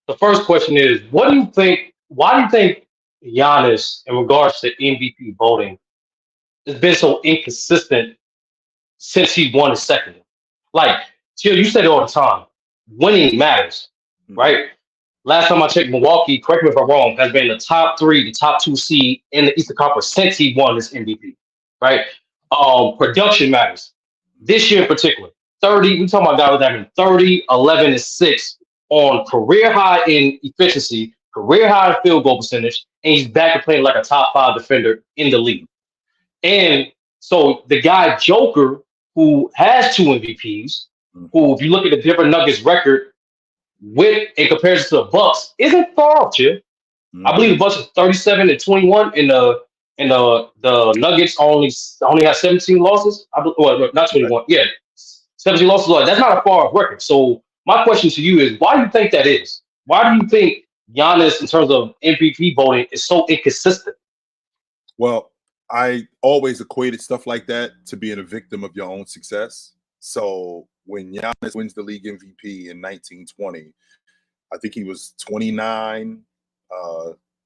The first question is, why do you think Giannis, in regards to MVP voting, has been so inconsistent since he won his second? Like, chill, you said it all the time. Winning matters, right? Last time I checked, Milwaukee, correct me if I'm wrong, has been the top 3, the top 2 seed in the Eastern Conference since he won his MVP, right? Production matters. This year in particular, 30, we talking about guys having 30, 11, and 6 on career high in efficiency, career high in field goal percentage, and he's back to playing like a top 5 defender in the league. And so the guy Joker, who has 2 MVPs, who, if you look at the Denver Nuggets record, with in comparison to the Bucks, isn't far off, Chip. I believe the Bucks is 37-21, and the Nuggets only have 17 losses. Well, not 21. Yeah, 17 losses. That's not a far off record. So my question to you is, why do you think that is? Why do you think Giannis, in terms of MVP voting, is so inconsistent? Well, I always equated stuff like that to being a victim of your own success. So when Giannis wins the league MVP in 1920, I think he was 29,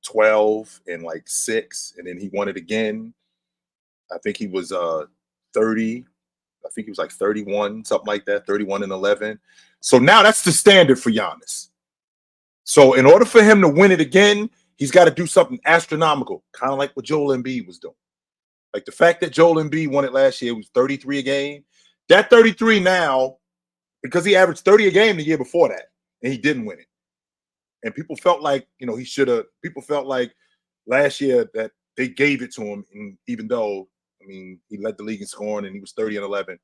12, and like 6, and then he won it again. I think he was 30. I think he was like 31, something like that, 31 and 11. So now that's the standard for Giannis. So in order for him to win it again, he's got to do something astronomical, kind of like what Joel Embiid was doing. Like the fact that Joel Embiid won it last year was 33 a game. That 33 now, because he averaged 30 a game the year before that, and he didn't win it. And people felt like, he should have. People felt like last year that they gave it to him, and even though, he led the league in scoring and he was 30 and 11.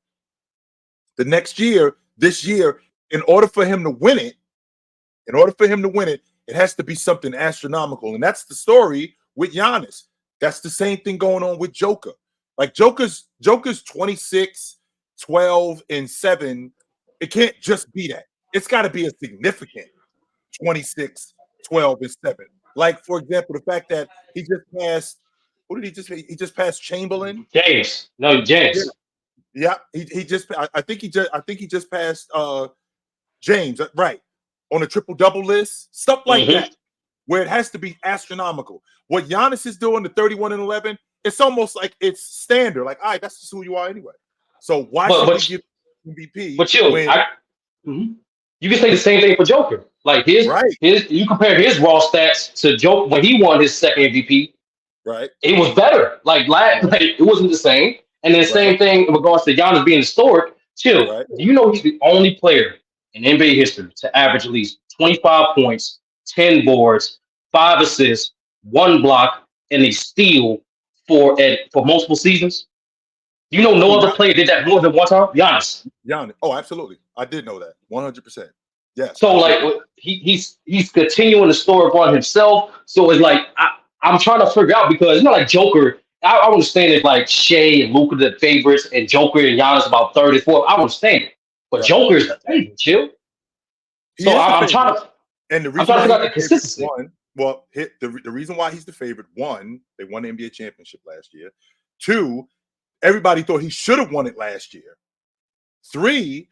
The next year, this year, in order for him to win it, it has to be something astronomical. And that's the story with Giannis. That's the same thing going on with Joker. Like Joker's 26, 12, and 7. It can't just be that. It's got to be a significant 26, 12, and 7. Like, for example, the fact that he just passed, he just passed Chamberlain. James. Yeah. I think he just passed James, right? On a triple-double list, stuff like that, where it has to be astronomical. What Giannis is doing, the 31 and 11, it's almost like it's standard. Like, all right, that's just who you are anyway. So why should we give MVP? But you can say the same thing for Joker. Like you compare his raw stats to Joker when he won his second MVP. Right. It was better. Like it wasn't the same. And then same thing in regards to Giannis being historic. Chill. Right. Do you know he's the only player in NBA history to average at least 25 points, 10 boards, 5 assists, 1 block, and a steal for multiple seasons? Do you know no other player did that more than one time? Giannis. Oh, absolutely. I did know that. 100%. Yeah. So like he's continuing the story upon himself. So it's like I'm trying to figure out, because it's not like Joker. I understand if like Shea and Luka the favorites and Joker and Giannis about 34. I understand it. But Joker is the favorite, chill. So I'm trying to. And the reason why the consistency. The reason why he's the favorite, 1, they won the NBA championship last year. 2, everybody thought he should have won it last year. 3,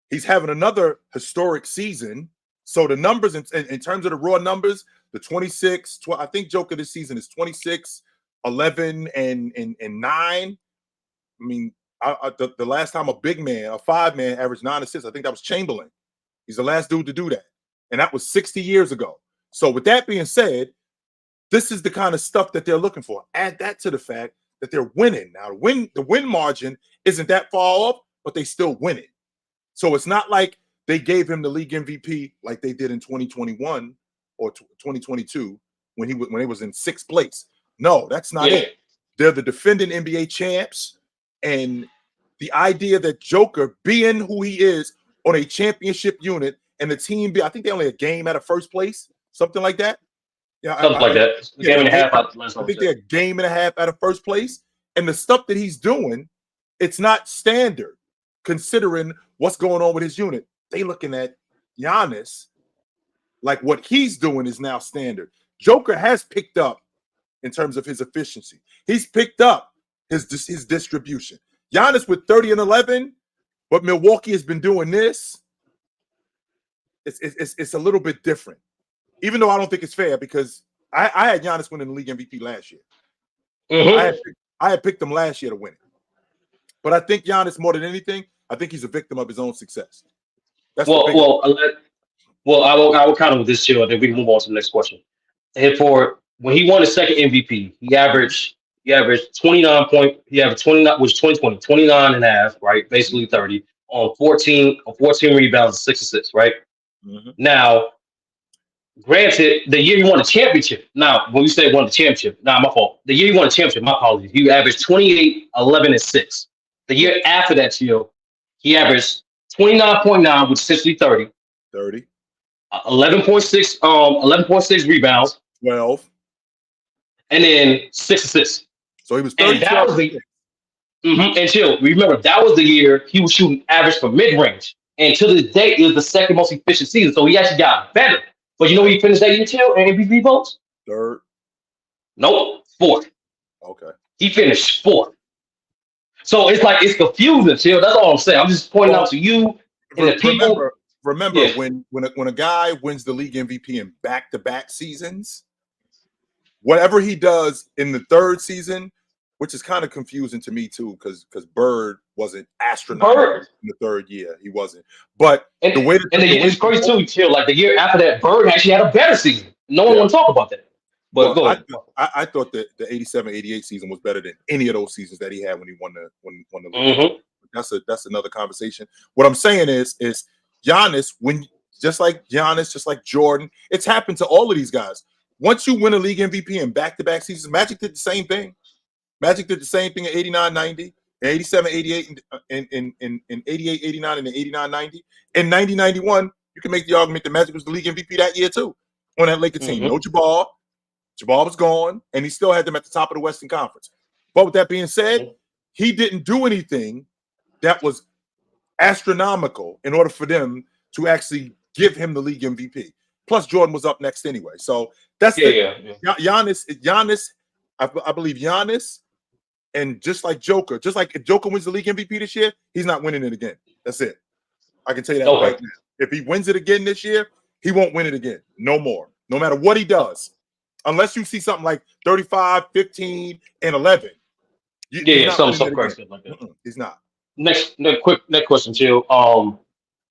he's having another historic season. So the numbers in terms of the raw numbers, the 26, 12, I think Joker this season is 26, 11, and 9. The last time a big man, a 5-man, averaged 9 assists, I think that was Chamberlain. He's the last dude to do that. And that was 60 years ago. So with that being said, this is the kind of stuff that they're looking for. Add that to the fact that they're winning. Now, the win margin isn't that far off, but they still win it. So it's not like they gave him the league MVP like they did in 2021 or 2022 when they was in 6th place. No, that's not it. They're the defending NBA champs, and the idea that Joker being who he is on a championship unit and the team I think they only a game out of 1st place, something like that. Yeah, something like that. A game and a half. I think they're a game and a half out of 1st place, and the stuff that he's doing, it's not standard considering what's going on with his unit. They looking at Giannis like what he's doing is now standard. Joker has picked up in terms of his efficiency. He's picked up his distribution. Giannis with 30 and 11, but Milwaukee has been doing this. It's a little bit different, even though I don't think it's fair because I had Giannis winning the league MVP last year. I had picked him last year to win it, but I think Giannis more than anything, I think he's a victim of his own success. That's I will count with this too, and then we can move on to the next question. And for when he won the second MVP, he averaged 29 was 29 and a half, right? Basically 30 on 14 rebounds and 6 assists, right? Mm-hmm. Now, granted, the year he won the championship. Now, when we say won the championship, my fault. The year he won the championship, my apologies. He averaged 28, 11, and 6. The year after that, he averaged 29.9, which is essentially 30. 11.6 rebounds. 12. And then 6 assists. So he was 30. And that was and chill. Remember, that was the year he was shooting average from mid-range. And to this day, it was the second most efficient season. So he actually got better. But you know where he finished that year, Chill, in MVP votes? 3rd. Nope, 4th. Okay. He finished 4th. So it's like it's confusing, Chill. That's all I'm saying. I'm just pointing out to you and the people. Remember when a guy wins the league MVP in back-to-back seasons, whatever he does in the 3rd season, which is kind of confusing to me too, because Bird wasn't astronomical in the 3rd year. He wasn't. But it's crazy too, Chill. Like the year after that, Bird actually had a better season. No one want to talk about that. But go ahead. I thought that the 87-88 season was better than any of those seasons that he had when he won the league. Mm-hmm. That's another conversation. What I'm saying is Giannis, just like Jordan, it's happened to all of these guys. Once you win a league MVP in back-to-back seasons, Magic did the same thing. Magic did the same thing in 89-90, 87-88, in 88-89, and 89-90. In 90-91, you can make the argument that Magic was the league MVP that year too on that Laker team. No Jabbar. Jabbar was gone, and he still had them at the top of the Western Conference. But with that being said, he didn't do anything that was astronomical in order for them to actually give him the league MVP. Plus, Jordan was up next anyway. So that's Giannis. I believe Giannis, and just like if Joker wins the league MVP this year, he's not winning it again. That's it. I can tell you that right now. If he wins it again this year, he won't win it again. No more. No matter what he does. Unless you see something like 35, 15, and 11. Some crazy like that. He's not. Next question, Chill.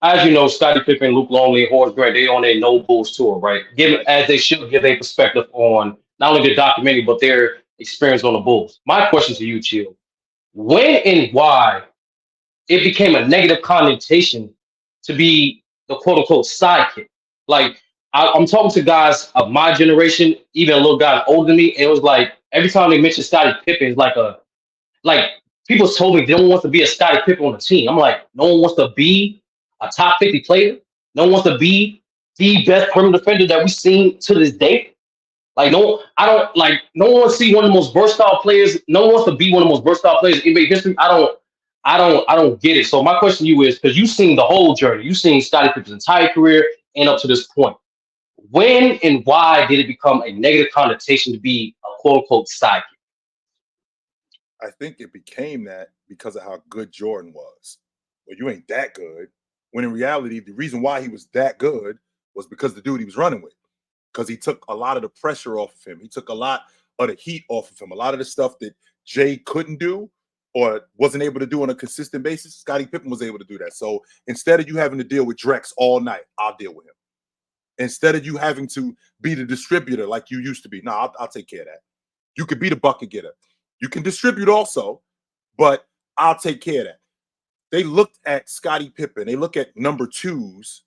As you know, Scottie Pippen, Luke Longley, Horace Grant, they on their No Bulls tour, right? As they should give their perspective on not only their documentary, but their experience on the Bulls. My question to you, Chill, when and why it became a negative connotation to be the quote-unquote sidekick? Like, I'm talking to guys of my generation, even a little guy older than me, and it was like, every time they mention Scottie Pippen, it's like people told me they don't want to be a Scottie Pippen on the team. I'm like, no one wants to be a top 50 player. No one wants to be the best perimeter defender that we've seen to this day. Like, no one wants to see one of the most versatile players. No one wants to be one of the most versatile players in NBA history. I don't get it. So my question to you is, because you've seen the whole journey, you've seen Scottie Pippen's entire career and up to this point. When and why did it become a negative connotation to be a quote-unquote sidekick? I think it became that because of how good Jordan was. Well, you ain't that good. When in reality, the reason why he was that good was because the dude he was running with. Because he took a lot of the pressure off of him. He took a lot of the heat off of him. A lot of the stuff that Jay couldn't do or wasn't able to do on a consistent basis, Scottie Pippen was able to do that. So instead of you having to deal with Drex all night, I'll deal with him. Instead of you having to be the distributor like you used to be, I'll take care of that. You could be the bucket getter. You can distribute also, but I'll take care of that. They looked at Scottie Pippen. They look at number twos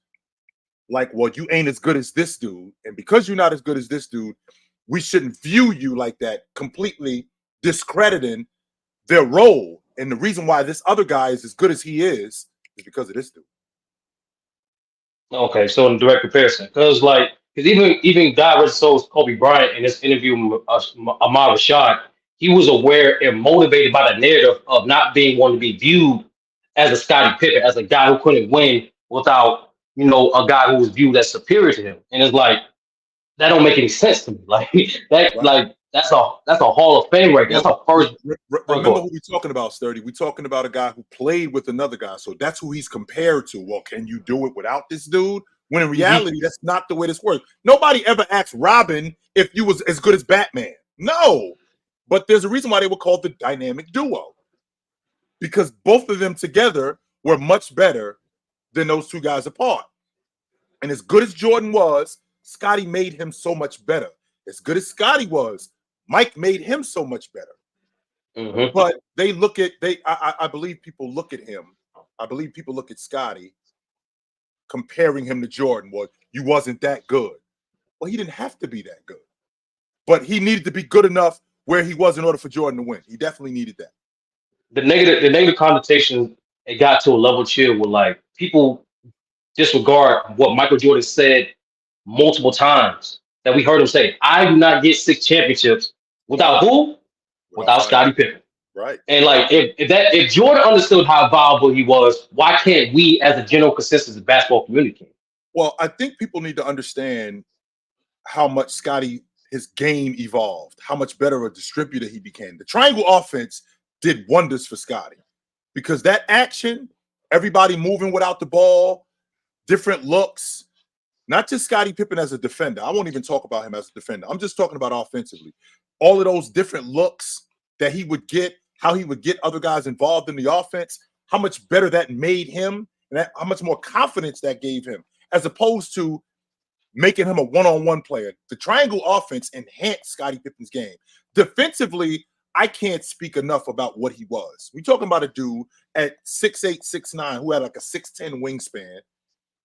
like, well, you ain't as good as this dude, and because you're not as good as this dude, we shouldn't view you like that, completely discrediting their role. And the reason why this other guy is as good as he is because of this dude. Okay, so in direct comparison, because even God rest his soul, Kobe Bryant in this interview with Ahmad Rashad, he was aware and motivated by the narrative of not being one to be viewed as a Scottie Pippen, as a guy who couldn't win without a guy who was viewed as superior to him. And it's like that don't make any sense to me. Like that, Right. like that's a Hall of Fame record. That's a first. Remember who we talking about, Sturdy? We talking about a guy who played with another guy, so that's who he's compared to. Well, can you do it without this dude? When in reality, that's not the way this works. Nobody ever asked Robin if you was as good as Batman. No, but there's a reason why they were called the dynamic duo, because both of them together were much better than those two guys apart. And as good as Jordan was, Scottie made him so much better. As good as Scottie was, Mike made him so much better. But they look at I believe people look at him. I believe people look at Scottie, comparing him to Jordan. Well, you wasn't that good. Well, he didn't have to be that good, but he needed to be good enough where he was in order for Jordan to win. He definitely needed that. The negative connotation, it got to a level chill where like people disregard what Michael Jordan said multiple times, that we heard him say, I do not get 6 championships without who? Without Scottie Pippen. Right. And like if Jordan understood how valuable he was, why can't we as a general consensus of basketball community? Well, I think people need to understand how much Scottie, his game evolved, how much better a distributor he became. The triangle offense did wonders for Scottie, because that action, everybody moving without the ball, different looks, not just Scottie Pippen as a defender. I won't even talk about him as a defender. I'm just talking about offensively. All of those different looks that he would get, how he would get other guys involved in the offense, how much better that made him, and how much more confidence that gave him, as opposed to making him a one-on-one player. The triangle offense enhanced Scottie Pippen's game. Defensively, I can't speak enough about what he was. We're talking about a dude at 6'8", 6'9", who had like a 6'10" wingspan,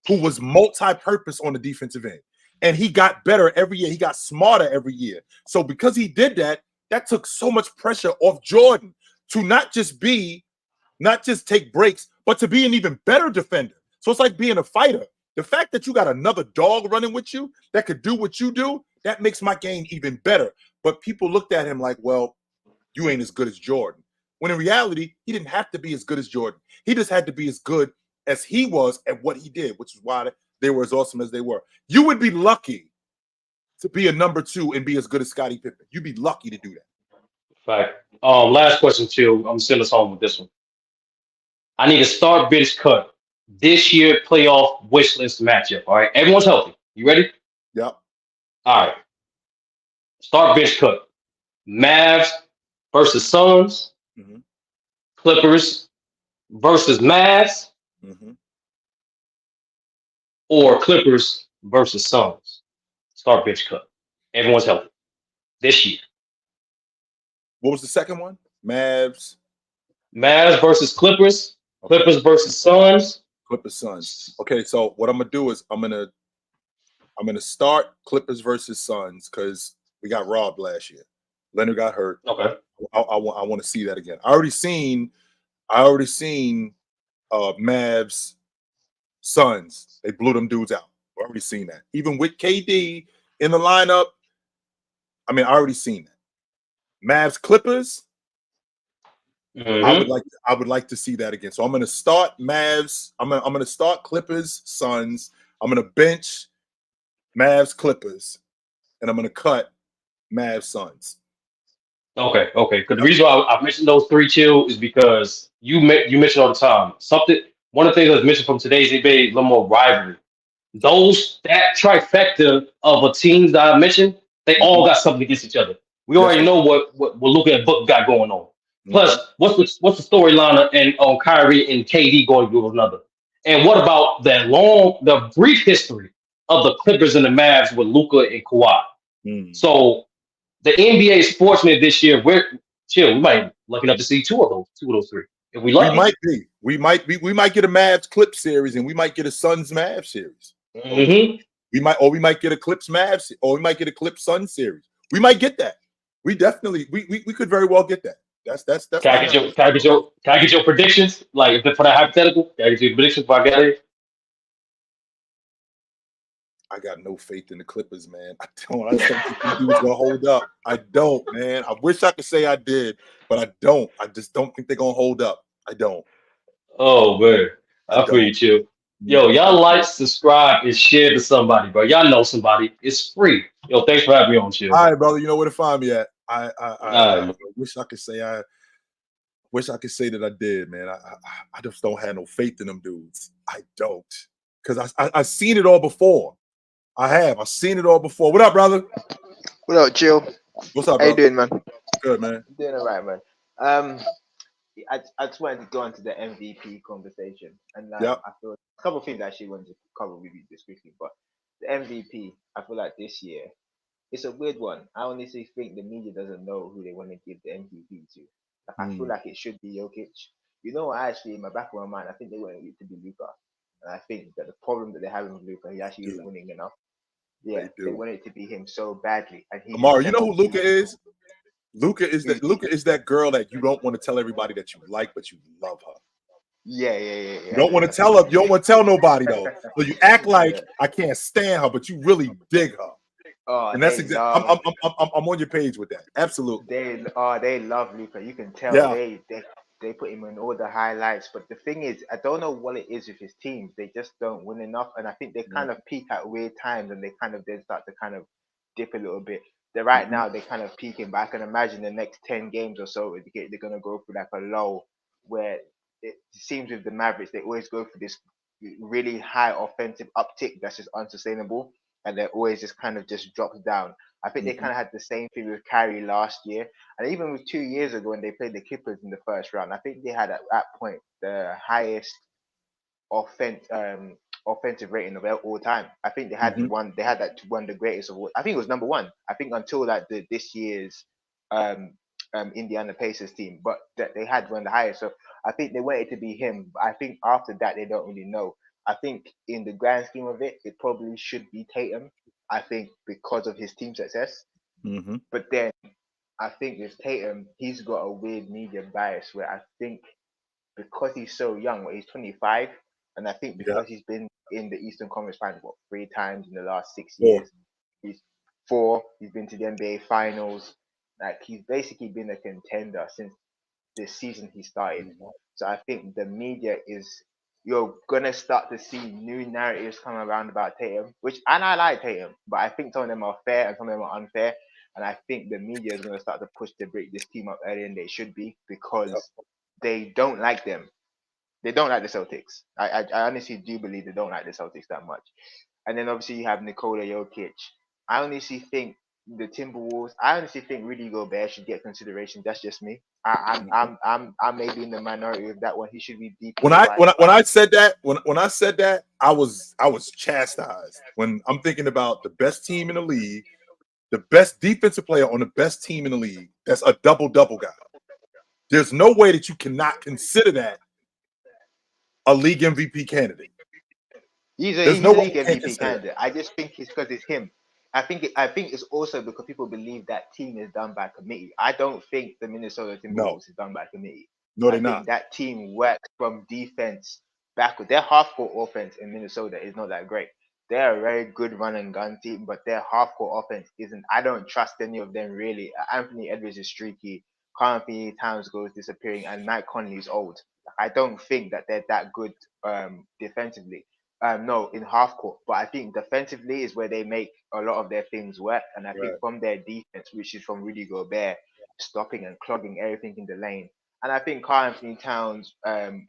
who was multi-purpose on the defensive end. And he got better every year. He got smarter every year. So because he did that, that took so much pressure off Jordan to not just take breaks, but to be an even better defender. So it's like being a fighter. The fact that you got another dog running with you that could do what you do, that makes my game even better. But people looked at him like, well, you ain't as good as Jordan. When in reality, he didn't have to be as good as Jordan. He just had to be as good as he was at what he did, which is why they were as awesome as they were. You would be lucky to be a number 2 and be as good as Scottie Pippen. You'd be lucky to do that. Fact. Last question, Chill. I'm sending us home with this one. I need a start bench cut this year playoff wish list matchup. All right, everyone's healthy. You ready? Yep. All right. Start bench cut. Mavs versus Suns. Clippers versus Mavs. Or Clippers versus Suns. Start bench cut. Everyone's healthy this year. What was the second one? Mavs versus Clippers. Okay. Clippers versus Suns. Clippers Suns. Okay, so what I'm gonna do is I'm gonna start Clippers versus Suns because we got robbed last year. Leonard got hurt. Okay. I want to see that again. I already seen Mavs Suns. They blew them dudes out. I already seen that. Even with KD in the lineup, I already seen that. Mavs Clippers. I would like to see that again. So I'm going to start Mavs. I'm going to start Clippers Suns. I'm going to bench Mavs Clippers, and I'm going to cut Mavs Suns. Okay. Because the reason why I mentioned those 3, Chill, is because you mentioned all the time one of the things that's mentioned from today's debate, a little more rivalry. That trifecta of a teams that I mentioned, they all got something against each other. We already know what looking at Book got going on. Plus, what's the storyline and on Kyrie and KD going with another? And what about the brief history of the Clippers and the Mavs with Luka and Kawhi? So the NBA is fortunate this year. We might be lucky enough to see two of those 3. If we lucky, we might get a Mavs Clip series, and we might get a Suns Mavs series. Mm-hmm. We might get a Clips Mavs, or we might get a Clips Sun series. We might get that. We definitely we could very well get that. That's Can I get your predictions? Like for that hypothetical, can I get your predictions before I get it? I got no faith in the Clippers, man. I don't think these dudes gonna hold up. I don't, man. I wish I could say I did, but I don't. I just don't think they're gonna hold up. I don't. Oh man, I I feel don't. you, chill. Yo, y'all like, subscribe, and share to somebody, bro. Y'all know somebody. It's free. Yo, thanks for having me on, chill. All right, brother. You know where to find me at. I All right, wish I could say that I did, man. I just don't have no faith in them dudes. I don't, because I seen it all before. I have. I've seen it all before. What up, brother? What up, Jill? What's up, How brother? you doing, man? Good, man. Doing all right, man. I just wanted to go into the MVP conversation, and Yep. I feel a couple of things I actually wanted to cover with you this quickly. But the MVP, I feel like this year it's a weird one. I honestly think the media doesn't know who they want to give the MVP to. Like, I feel like it should be Jokic. You know what? Actually, in my back of my mind, I think they want it to be Luka, and I think that the problem that they're having with Luka, he actually isn't winning enough. Yeah, they want it to be him so badly, and he's Amara, you know who Luka is? Luka is that girl that you don't want to tell everybody that you like, but you love her. Yeah. You don't want to tell her. You don't want to tell nobody though. So you act like I can't stand her, but you really dig her. Oh, And that's exactly. I'm on your page with that. Absolutely. They love Luca. You can tell they put him in all the highlights. But the thing is, I don't know what it is with his teams. They just don't win enough, and I think they kind of peak at weird times, and they kind of then start to kind of dip a little bit. Right now they're kind of peaking, but I can imagine the next 10 games or so they're gonna go through like a lull where it seems with the Mavericks they always go for this really high offensive uptick that's just unsustainable, and they're always just kind of just drops down. I think they kind of had the same thing with Kyrie last year, and even with 2 years ago when they played the Clippers in the first round. I think they had at that point the highest offensive rating of all time. I think they had one. They had that one of the greatest of all. I think it was number one. I think until that this year's Indiana Pacers team, but they had one of the highest. So I think they wanted to be him. But I think after that they don't really know. I think in the grand scheme of it, it probably should be Tatum. I think because of his team success. But then I think with Tatum, he's got a weird media bias where I think because he's so young, he's 25, and I think because he's been in the Eastern Conference Finals 3 times in the last 6 years, he's been to the NBA Finals. Like he's basically been a contender since the season he started. So I think the media you're gonna start to see new narratives come around about Tatum, and I like Tatum, but I think some of them are fair and some of them are unfair. And I think the media is gonna start to push to break this team up earlier than they should be because they don't like them. They don't like the Celtics. I honestly do believe they don't like the Celtics that much. And then obviously you have Nikola Jokic. I honestly think the Timberwolves. I honestly think Rudy Gobert should get consideration. That's just me. I'm maybe in the minority of that one. He should be deep. When I said that, I was chastised. When I'm thinking about the best team in the league, the best defensive player on the best team in the league, that's a double-double guy. There's no way that you cannot consider that a league MVP candidate. He's a league MVP candidate. I just think it's because it's him. I think it's also because people believe that team is done by committee. I don't think the Minnesota Timberwolves is done by committee. No, they're I not. think that team works from defense backward. Their half-court offense in Minnesota is not that great. They're a very good run and gun team, but their half-court offense isn't. I don't trust any of them really. Anthony Edwards is streaky. Karl Anthony Towns goes disappearing, and Mike Conley's old. I don't think that they're that good defensively. No, in half court, but I think defensively is where they make a lot of their things work. And I think from their defense, which is from Rudy Gobert, stopping and clogging everything in the lane. And I think Karl Anthony Towns, Karl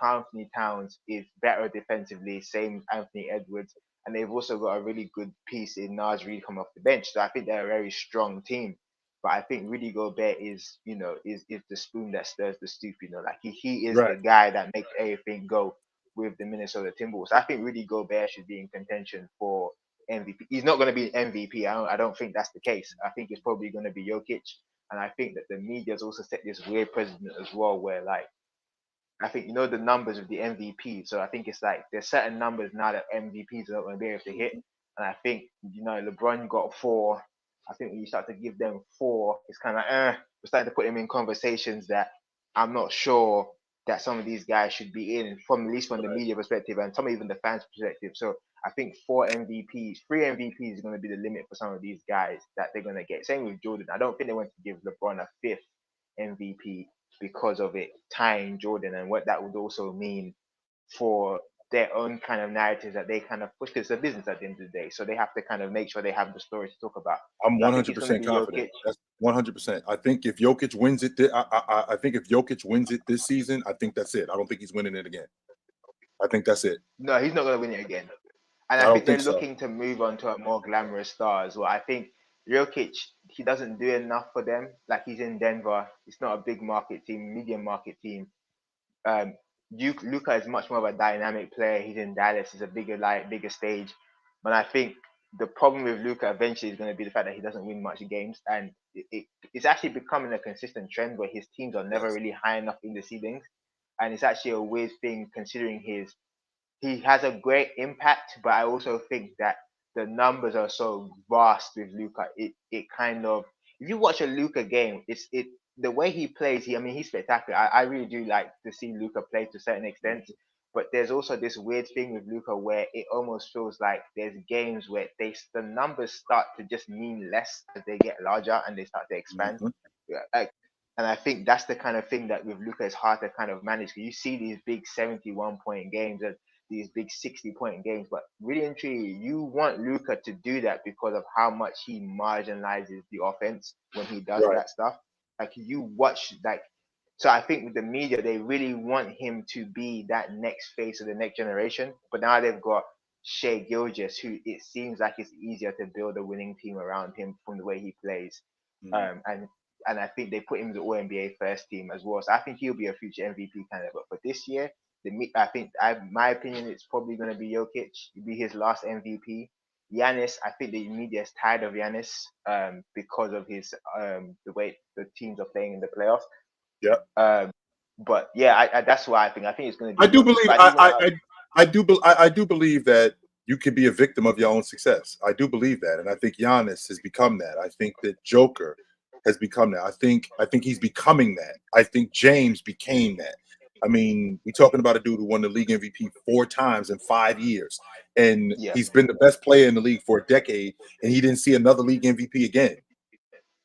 Anthony Towns is better defensively, same Anthony Edwards. And they've also got a really good piece in Naz Reid coming off the bench. So I think they're a very strong team. But I think Rudy Gobert is the spoon that stirs the soup, like he is the guy that makes everything go with the Minnesota Timberwolves. I think Rudy Gobert should be in contention for MVP. He's not going to be an MVP. I don't think that's the case. I think it's probably going to be Jokic. And I think that the media's also set this weird precedent as well where I think the numbers of the MVP. So I think it's like there's certain numbers now that MVPs are not going to be able to hit. And I think LeBron got 4. I think when you start to give them 4, it's kind of like we're starting to put him in conversations that I'm not sure that some of these guys should be in, from at least from the media perspective and some even the fans perspective. So I think 4 MVPs, 3 MVPs is going to be the limit for some of these guys that they're going to get. Same with Jordan. I don't think they want to give LeBron a 5th MVP because of it tying Jordan and what that would also mean for their own kind of narratives that they kind of push. Because it's a business at the end of the day, so they have to kind of make sure they have the story to talk about. I'm 100% confident. That's 100%. I think if Jokic wins it, I think if Jokic wins it this season, I think that's it. I don't think he's winning it again. I think that's it. No, he's not going to win it again. And I think they're looking to move on to a more glamorous star as well. I think Jokic, he doesn't do enough for them. Like, he's in Denver. It's not a big market team, medium market team. Luka is much more of a dynamic player. He's in Dallas. It's a bigger stage. But I think the problem with Luka eventually is going to be the fact that he doesn't win much games. And it's actually becoming a consistent trend where his teams are never really high enough in the seedings. And it's actually a weird thing considering he has a great impact, but I also think that the numbers are so vast with Luka. It kind of, if you watch a Luka game, the way he plays. He's spectacular. I really do like to see Luka play to a certain extent. But there's also this weird thing with Luka where it almost feels like there's games where the numbers start to just mean less as they get larger and they start to expand. Mm-hmm. And I think that's the kind of thing that with Luka is hard to kind of manage. You see these big 71-point games and these big 60-point games, but really and truly, you want Luka to do that because of how much he marginalizes the offense when he does that stuff. Like, you watch, so I think with the media, they really want him to be that next face of the next generation. But now they've got Shai Gilgeous, who it seems like it's easier to build a winning team around him from the way he plays. Mm-hmm. And I think they put him in the All-NBA first team as well. So I think he'll be a future MVP candidate. But for this year, my opinion, it's probably going to be Jokic. It'll be his last MVP. Giannis, I think the media is tired of Giannis because of his the way the teams are playing in the playoffs. Yeah. But yeah, that's why I think it's going to be. I do believe that you can be a victim of your own success. I do believe that, and I think Giannis has become that. I think that Joker has become that. I think he's becoming that. I think James became that. I mean, we're talking about a dude who won the league MVP 4 times in 5 years, and he's been the best player in the league for a decade, and he didn't see another league MVP again.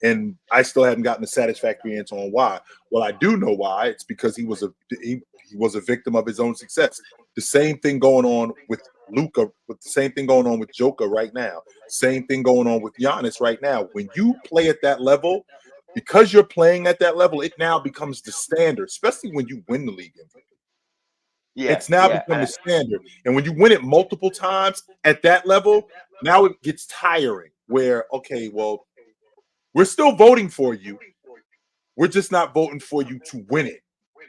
And I still haven't gotten a satisfactory answer on why. Well, I do know why. It's because he was a victim of his own success. The same thing going on with Luka, with the same thing going on with Joker right now. Same thing going on with Giannis right now. When you play at that level, because you're playing at that level, it now becomes the standard, especially when you win the league MVP. It's now become the standard. And when you win it multiple times at that level, now it gets tiring where, okay, well, we're still voting for you. We're just not voting for you to win it.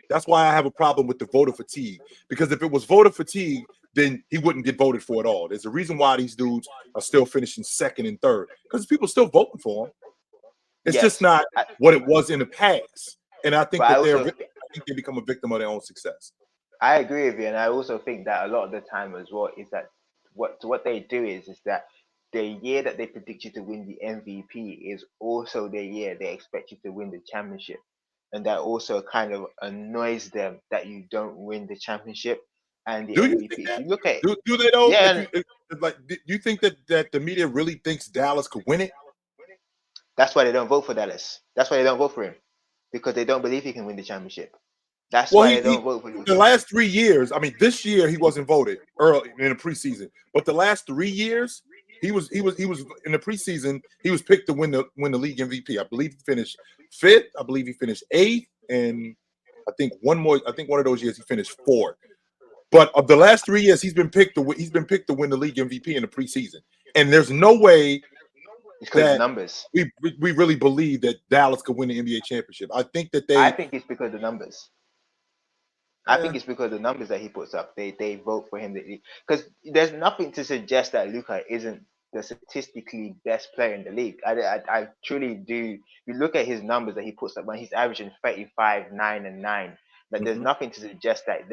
That's why I have a problem with the voter fatigue. Because if it was voter fatigue, then he wouldn't get voted for at all. There's a reason why these dudes are still finishing second and third. Because people are still voting for them. It's just not what it was in the past. And I think that they become a victim of their own success. I agree with you. And I also think that a lot of the time as well is that what they do is that the year that they predict you to win the MVP is also the year they expect you to win the championship. And that also kind of annoys them that you don't win the championship and the MVP. If you look at do they though? Yeah. Do you think that the media really thinks Dallas could win it? That's why they don't vote for Dallas. That's why they don't vote for him. Because they don't believe he can win the championship. That's why they don't vote for him. The last 3 years, I mean, this year he wasn't voted early in the preseason. But the last 3 years, he was in the preseason. He was picked to win the league MVP. I believe he finished 5th. I believe he finished 8th, and I think one of those years he finished 4th. But of the last 3 years, he's been picked to win the league MVP in the preseason. And there's no way that numbers we really believe that Dallas could win the NBA championship. I think it's because of the numbers. I think it's because of the numbers that he puts up. They vote for him because there's nothing to suggest that Luka isn't the statistically best player in the league. I truly do. You look at his numbers that he puts up when he's averaging 35, 9, and 9. That there's nothing to suggest that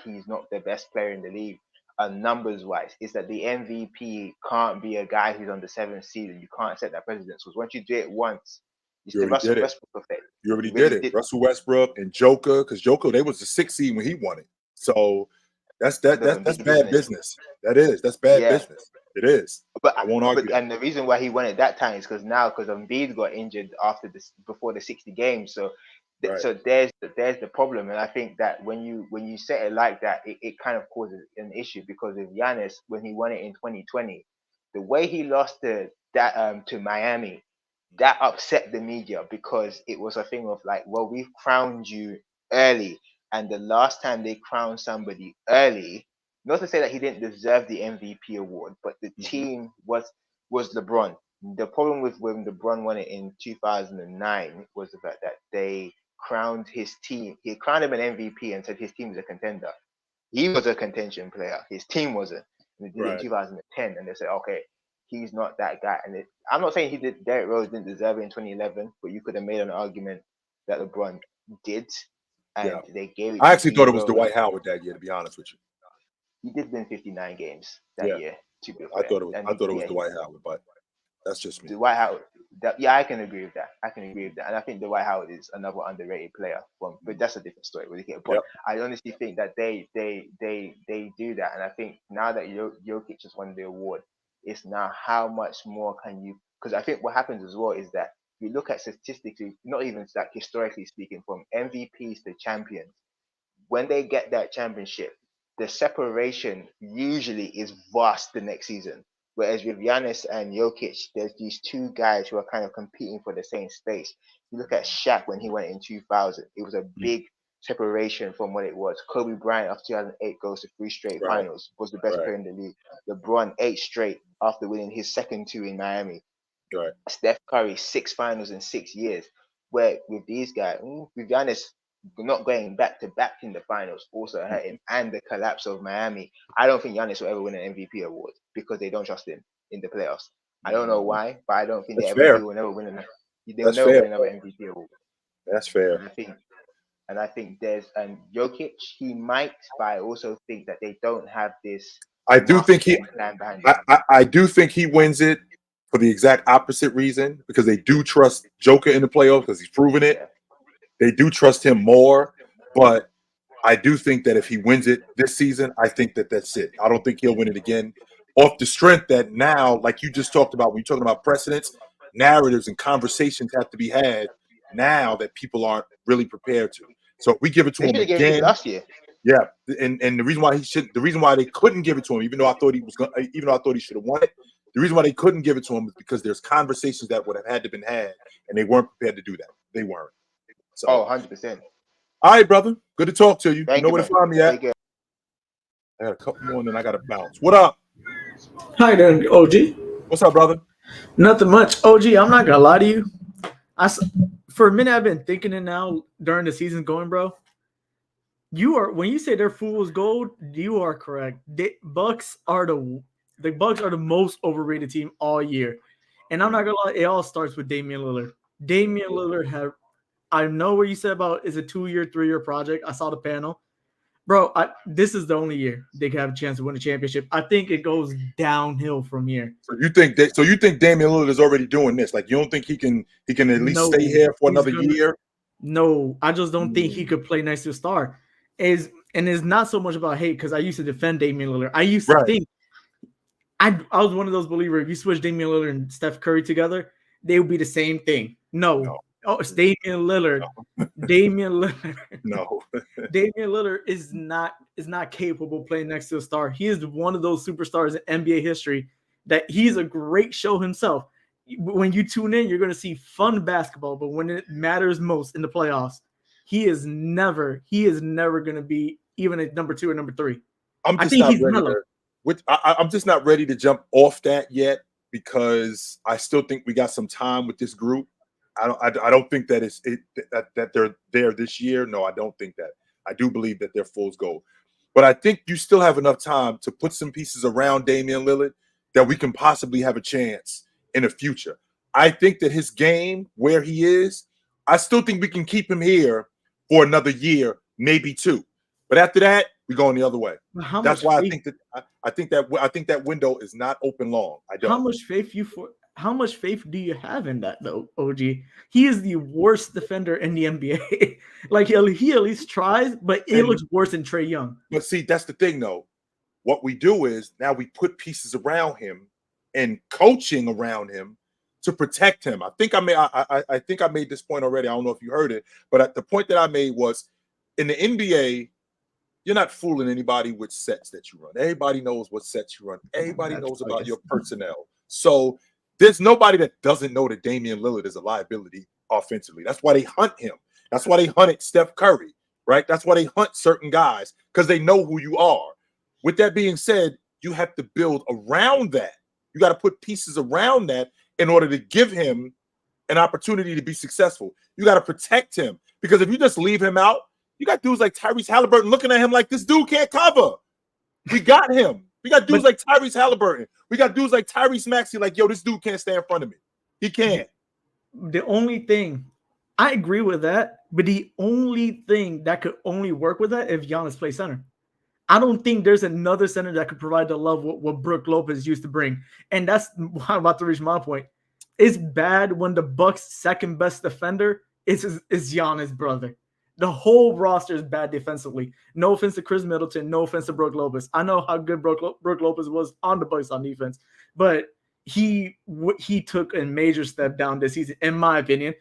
he's not the best player in the league, numbers wise. Is that the MVP can't be a guy who's on the 7th seed, and you can't set that precedence, because once you do it once, it's You the already Russell did it. Westbrook effect. You already You really did it. Russell Westbrook and Joker, because Joker, they was the 6th seed when he won it. So that's bad business. That's bad business. It is. But I won't argue. and the reason why he won it that time is because Embiid got injured before the 60 games. So so there's the problem. And I think that when you set it like that, it kind of causes an issue, because with Giannis, when he won it in 2020, the way he lost to Miami, that upset the media, because it was a thing of like, well, we've crowned you early, and the last time they crowned somebody early, not to say that he didn't deserve the MVP award, but the team was LeBron. The problem with when LeBron won it in 2009 was the fact that they crowned his team. He crowned him an MVP and said his team is a contender. He was a contention player. His team wasn't. And they did it in 2010, and they said, okay, he's not that guy. And I'm not saying Derrick Rose didn't deserve it in 2011, but you could have made an argument that LeBron did, and they gave it. I actually thought it was Dwight Howard that year, to be honest with you. He did win 59 games that year. To be fair. I thought it was Dwight Howard, but that's just me. Dwight Howard. I can agree with that. And I think Dwight Howard is another underrated player. But that's a different story. But I honestly think that they do that, and I think now that Jokic has won the award, it's now how much more can you? Because I think what happens as well is that you look at statistically, not even like historically speaking, from MVPs to champions, when they get that championship, the separation usually is vast the next season. Whereas with Giannis and Jokic, there's these two guys who are kind of competing for the same space. You look at Shaq when he went in 2000, it was a big separation from what it was. Kobe Bryant after 2008 goes to 3 straight finals, was the best player in the league. LeBron 8 straight after winning his second 2 in Miami. Steph Curry 6 finals in 6 years. Where with these guys, with Giannis not going back to back in the finals also hurt him, and the collapse of Miami. I don't think Giannis will ever win an MVP award because they don't trust him in the playoffs. I don't know why, but I don't think he will never win another MVP award. That's fair. And I think there's Jokic, he might, but I also think that they don't have this. I do think he wins it for the exact opposite reason, because they do trust Joker in the playoffs because he's proven it. They do trust him more, but I do think that if he wins it this season, I think that that's it. I don't think he'll win it again. Off the strength that now, like you just talked about, when you're talking about precedents, narratives and conversations have to be had now that people aren't really prepared to. So if we give it to him again last year. Yeah, and the reason why they couldn't give it to him, even though I thought he should have won it, the reason why they couldn't give it to him is because there's conversations that would have had to been had, and they weren't prepared to do that. They weren't. So, 100%. All right, brother. Good to talk to you. Thank you know where to find me at. I got a couple more, and then I got to bounce. What up? Hi there, OG. What's up, brother? Nothing much. OG, I'm not gonna lie to you. For a minute, I've been thinking it now during the season going, bro. When you say they're fool's gold, you are correct. The Bucks are the most overrated team all year, and I'm not gonna lie. It all starts with Damian Lillard. Damian Lillard I know what you said about is a 2-year, 3-year project. I saw the panel. Bro, this is the only year they can have a chance to win a championship. I think it goes downhill from here. So you think Damian Lillard is already doing this? Like, you don't think he can at least stay here for another year? No, I just don't think he could play next to a star. And it's not so much about hate, because I used to defend Damian Lillard. I used to think I was one of those believers. If you switch Damian Lillard and Steph Curry together, they would be the same thing. No. Oh, it's Damian Lillard. No. Damian Lillard. No. Damian Lillard is not capable of playing next to a star. He is one of those superstars in NBA history that he's a great show himself. When you tune in, you're going to see fun basketball, but when it matters most in the playoffs, he is never going to be even a number 2 or number 3. I'm just not ready to jump off that yet, because I still think we got some time with this group. I don't think that that they're there this year. No, I don't think that. I do believe that they're fool's gold. But I think you still have enough time to put some pieces around Damian Lillard that we can possibly have a chance in the future. I think that his game, where he is, I still think we can keep him here for another year, maybe 2. But after that, we're going the other way. That's why I think that window is not open long. I don't. How much faith do you have in that though, OG? He is the worst defender in the NBA. Like he at least tries, but it looks worse than Trae Young. But see, that's the thing though. What we do is now we put pieces around him and coaching around him to protect him. I think I made this point already. I don't know if you heard it, but the point that I made was in the NBA, you're not fooling anybody with sets that you run. Everybody knows what sets you run. Everybody knows about your personnel. So there's nobody that doesn't know that Damian Lillard is a liability offensively. That's why they hunt him. That's why they hunted Steph Curry, right? That's why they hunt certain guys, because they know who you are. With that being said, you have to build around that. You got to put pieces around that in order to give him an opportunity to be successful. You got to protect him, because if you just leave him out, you got dudes like Tyrese Halliburton looking at him like this dude can't cover. We got him. We got dudes like Tyrese Halliburton. We got dudes like Tyrese Maxey like, yo, this dude can't stay in front of me. He can't. The only thing, I agree with that, but the only thing that could only work with that if Giannis plays center. I don't think there's another center that could provide the love what Brook Lopez used to bring. And that's I'm about to reach my point. It's bad when the Bucks' second best defender is Giannis' brother. The whole roster is bad defensively. No offense to Chris Middleton. No offense to Brook Lopez. I know how good Brook Lopez was on the Bucks on defense, but he took a major step down this season, in my opinion.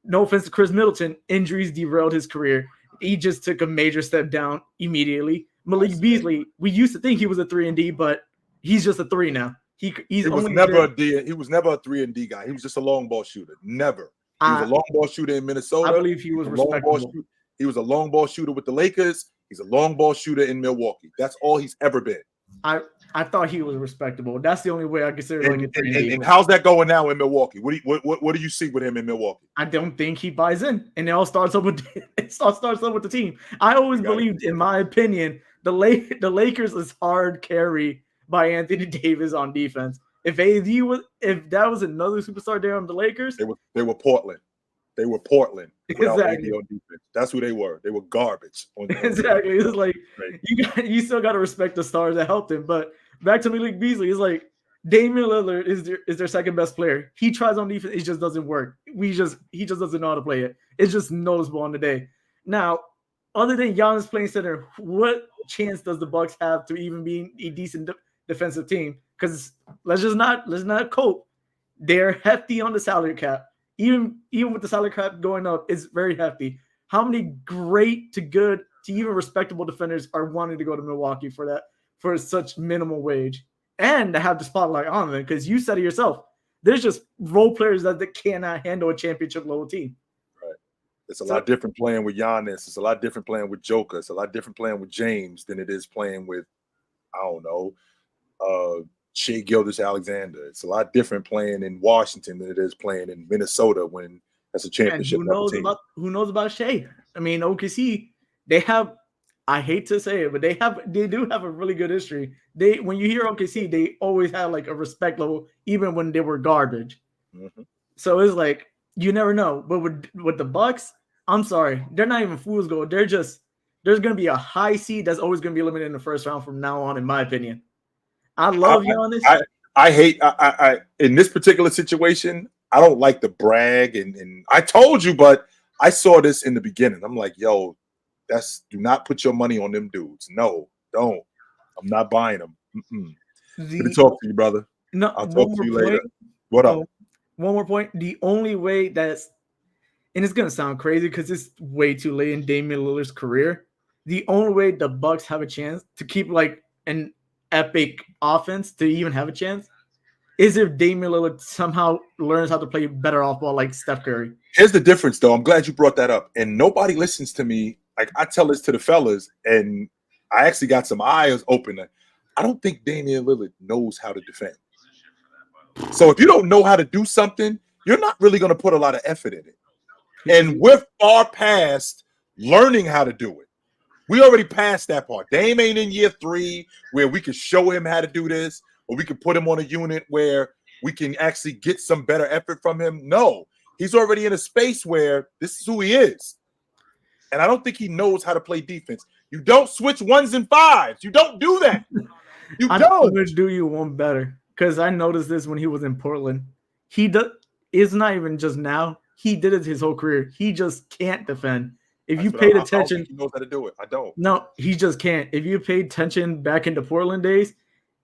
No offense to Chris Middleton. Injuries derailed his career. He just took a major step down immediately. Malik Beasley, we used to think he was a 3-and-D, but he's just a 3 now. He was never a 3-and-D guy. He was just a long ball shooter. Never. He was a long ball shooter in Minnesota. I believe he was respectable. He was a long ball shooter with the Lakers. He's a long ball shooter in Milwaukee. That's all he's ever been. I thought he was respectable. That's the only way I consider like a 3-and-D. And how's that going now in Milwaukee? What do you see with him in Milwaukee? I don't think he buys in, and it all starts up with the team. I always believed, in my opinion, the Lakers is hard carry by Anthony Davis on defense. If that was another superstar there on the Lakers, they were Portland. They were Portland without exactly. AD on defense. That's who they were. They were garbage. Exactly. It's like you still got to respect the stars that helped him. But back to Malik Beasley, it's like Damian Lillard is their second best player. He tries on defense, it just doesn't work. He just doesn't know how to play it. It's just noticeable on the day. Now, other than Giannis playing center, what chance does the Bucks have to even be a decent defensive team? Because let's not cope. They're hefty on the salary cap. Even with the salary cap going up, it's very hefty. How many great to good to even respectable defenders are wanting to go to Milwaukee for such minimal wage and to have the spotlight on them? Because you said it yourself, there's just role players that cannot handle a championship level team. Right. It's a lot different playing with Giannis. It's a lot different playing with Joker. It's a lot different playing with James than it is playing with, I don't know, Shea Gilgeous-Alexander. It's a lot different playing in Washington than it is playing in Minnesota when that's a championship. Who knows about Shea? I mean, OKC, they have, I hate to say it, but they do have a really good history. When you hear OKC, they always have like a respect level, even when they were garbage. Mm-hmm. So it's like you never know. But with the Bucks, I'm sorry, they're not even fool's gold. There's going to be a high seed that's always going to be eliminated in the first round from now on, in my opinion. I love Giannis. I hate in this particular situation, I don't like the brag and I told you, but I saw this in the beginning. I'm like, yo, do not put your money on them dudes. No, don't. I'm not buying them. Good to talk to you, brother. No, I'll talk to you later. What up? One more point. The only way and it's gonna sound crazy because it's way too late in Damian Lillard's career. The only way the Bucks have a chance to keep like an epic offense to even have a chance is if Damian Lillard somehow learns how to play better off ball like Steph Curry. Here's the difference, though. I'm glad you brought that up. And nobody listens to me. Like, I tell this to the fellas, and I actually got some eyes open. I don't think Damian Lillard knows how to defend. So if you don't know how to do something, you're not really going to put a lot of effort in it. And we're far past learning how to do it. We already passed that part. Dame ain't in year 3 where we can show him how to do this, or we can put him on a unit where we can actually get some better effort from him. No, he's already in a space where this is who he is. And I don't think he knows how to play defense. You don't switch 1s and 5s. You don't do that. You I'm don't. gonna do you one better because I noticed this when he was in Portland. He does. It's not even just now. He did it his whole career. He just can't defend. If you paid I don't attention, think he knows how to do it. I don't. no, he just can't. If you paid attention back in the Portland days,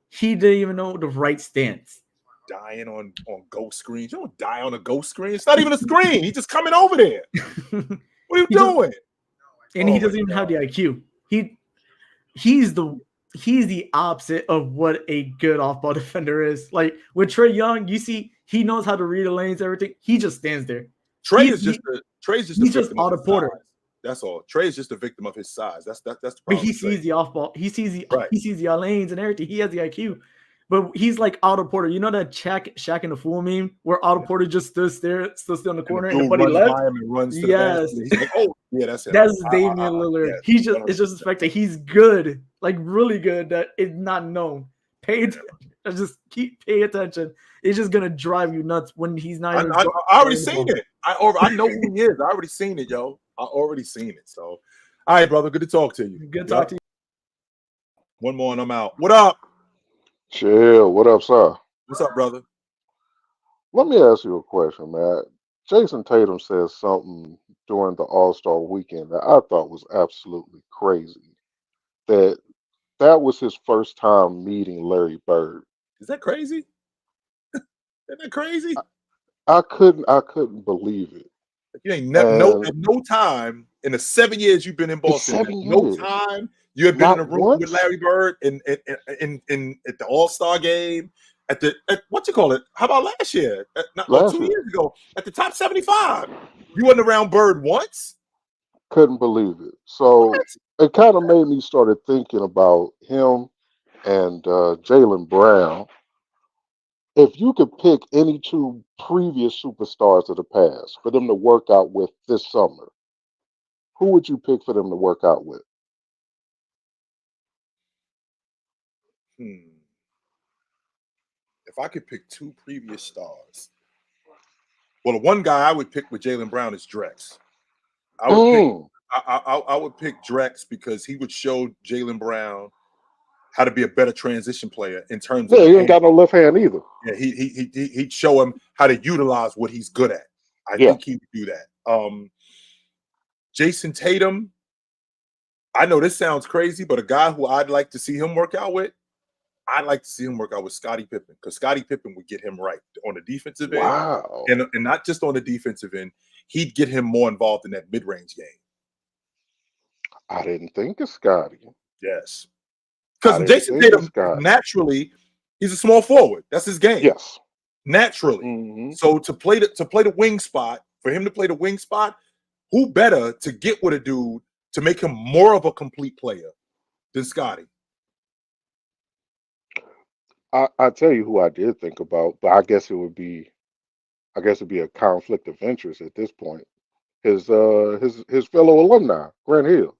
he didn't even know the right stance. Dying on ghost screens. You don't die on a ghost screen. It's not even a screen. He's just coming over there. What are you doing? And he doesn't even have the IQ. He's the opposite of what a good off-ball defender is. Like with Trae Young, you see he knows how to read the lanes, everything. He just stands there. Trey's just Otto Porter. That's all. Trey is just a victim of his size. That's the problem. But he sees the off-ball. He sees the lanes and everything. He has the IQ. But he's like Otto Porter. You know that Shaq and the Fool meme where Otto Porter just stood still in the corner and nobody left? Yes. Like, oh, yeah, that's him. That's Damian Lillard. Yes, He just it's just the fact that he's good, like really good, that it's not known. Just keep pay attention. It's just gonna drive you nuts when he's not. I already seen it. I know who he is. I already seen it, yo. I already seen it. So, all right, brother. Good to talk to you. Good talk to you. One more and I'm out. What up? Chill. What up, sir? What's up, brother? Let me ask you a question, man. Jason Tatum said something during the All-Star weekend that I thought was absolutely crazy. That was his first time meeting Larry Bird. Is that crazy? Isn't that crazy? I couldn't believe it. You ain't no time in the 7 years you've been in Boston. No time you have been in a room with Larry Bird in at the All-Star game at what you call it? How about last year? 2 years ago at the top 75. You wasn't around Bird once? Couldn't believe it. So it kind of made me started thinking about him and Jaylen Brown. If you could pick any two previous superstars of the past for them to work out with this summer, who would you pick for them to work out with? If I could pick two previous stars, well, the one guy I would pick with Jaylen Brown is Drex. I would pick Drex because he would show Jaylen Brown how to be a better transition player in terms of. Yeah, he ain't got no left hand either. Yeah, he'd show him how to utilize what he's good at. I think he would do that. Jason Tatum, I know this sounds crazy, but a guy who I'd like to see him work out with, I'd like to see him work out with Scottie Pippen because Scottie Pippen would get him right on the defensive end. Wow. And not just on the defensive end, he'd get him more involved in that mid-range game. I didn't think of Scottie. Yes. Because Jason Tatum, naturally, he's a small forward. That's his game. Yes. Naturally. Mm-hmm. So to play the wing spot, for him to play the wing spot, who better to get with a dude to make him more of a complete player than Scottie? I tell you who I did think about, but I guess it'd be a conflict of interest at this point. His fellow alumni, Grant Hill.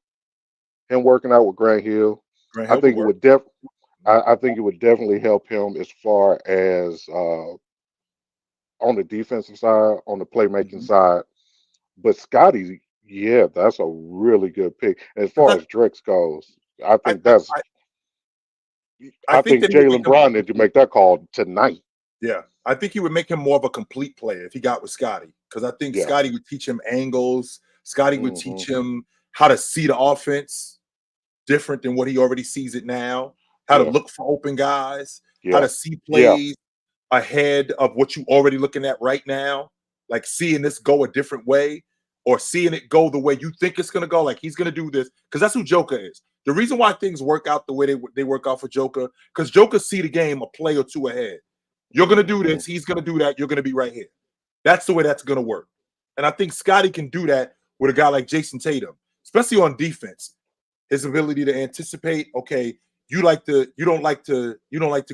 Him working out with Grant Hill. I think it would definitely help him as far as on the defensive side, on the playmaking side. But Scottie, yeah, that's a really good pick. As far as Drex goes, I think I think Jaylen Brown need to make that call tonight. Yeah, I think he would make him more of a complete player if he got with Scottie, because I think Scottie would teach him angles. Scottie would teach him how to see the offense different than what he already sees it now, how to look for open guys, how to see plays ahead of what you already looking at right now, like seeing this go a different way or seeing it go the way you think it's going to go, like he's going to do this, because that's who Joker is. The reason why things work out the way they work out for Joker, because Joker see the game a play or two ahead. You're going to do this, he's going to do that, you're going to be right here. That's the way that's going to work. And I think Scottie can do that with a guy like Jason Tatum, especially on defense. His ability to anticipate, okay, you don't like to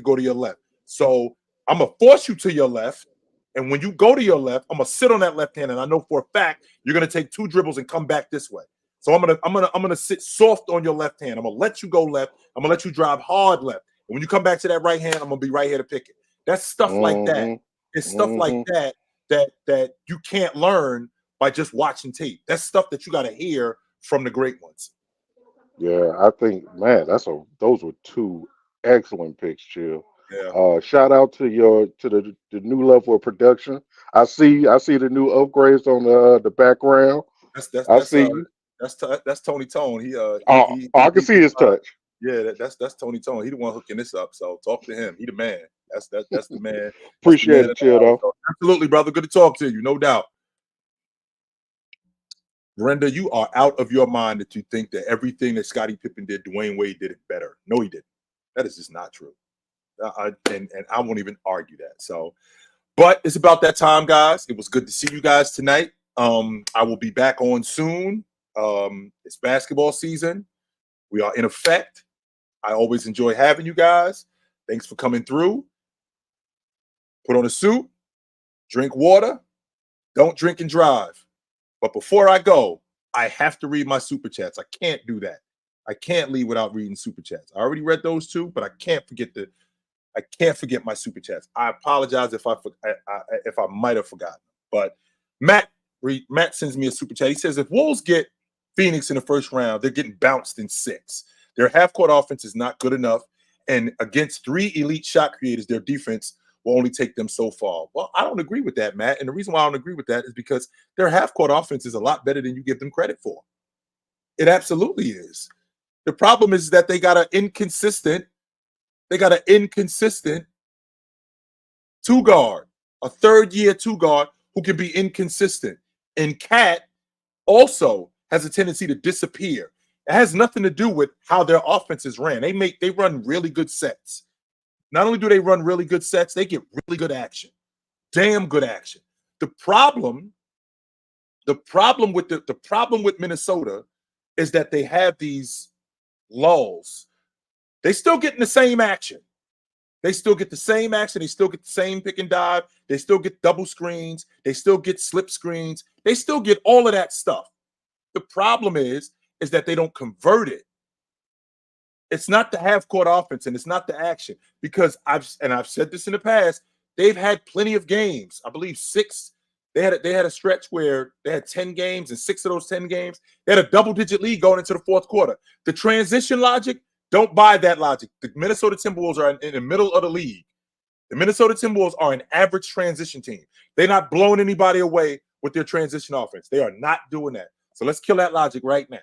go to your left. So I'm going to force you to your left. And when you go to your left, I'm going to sit on that left hand. And I know for a fact you're going to take two dribbles and come back this way. So I'm gonna sit soft on your left hand. I'm gonna let you go left. I'm gonna let you drive hard left. And when you come back to that right hand, I'm gonna be right here to pick it. That's stuff like that. It's stuff like that you can't learn by just watching tape. That's stuff that you got to hear from the great ones. Yeah, I think, man, those were two excellent picks, Chill. Yeah. Shout out to the new level of production. I see the new upgrades on the background. I see you. That's Tony Tone. I can see his touch. Yeah, that's Tony Tone. He the one hooking this up. So talk to him. He the man. That's the man. That's the Appreciate man it, Chill, though. so, absolutely, brother. Good to talk to you, no doubt. Brenda, you are out of your mind that you think that everything that Scottie Pippen did, Dwayne Wade did it better. No, he didn't. That is just not true. And I won't even argue that. So, but it's about that time, guys. It was good to see you guys tonight. I will be back on soon. It's basketball season. We are in effect. I always enjoy having you guys. Thanks for coming through. Put on a suit, drink water, don't drink and drive. But before I go, I have to read my super chats. I can't do that. I can't leave without reading super chats. I already read those two, but I can't forget my super chats. I apologize if I might have forgotten. But Matt sends me a super chat. He says, if Wolves get Phoenix in the first round, they're getting bounced in 6. Their half-court offense is not good enough, and against 3 elite shot creators, their defense will only take them so far. Well, I don't agree with that, Matt. And the reason why I don't agree with that is because their half-court offense is a lot better than you give them credit for. It absolutely is. The problem is that they got an inconsistent two-guard, a third-year two-guard who can be inconsistent. And Cat also has a tendency to disappear. It has nothing to do with how their offenses ran. They run really good sets. Not only do they run really good sets, they get really good action. Damn good action. The problem with Minnesota is that they have these lulls. They still getting the same action. They still get the same action. They still get the same pick and dive. They still get double screens. They still get slip screens. They still get all of that stuff. The problem is that they don't convert it. It's not the half-court offense, and it's not the action. Because I've said this in the past, they've had plenty of games. I believe 6. They had a stretch where they had 10 games, and 6 of those 10 games, they had a double-digit lead going into the fourth quarter. The transition logic, don't buy that logic. The Minnesota Timberwolves are in the middle of the league. The Minnesota Timberwolves are an average transition team. They're not blowing anybody away with their transition offense. They are not doing that. So let's kill that logic right now.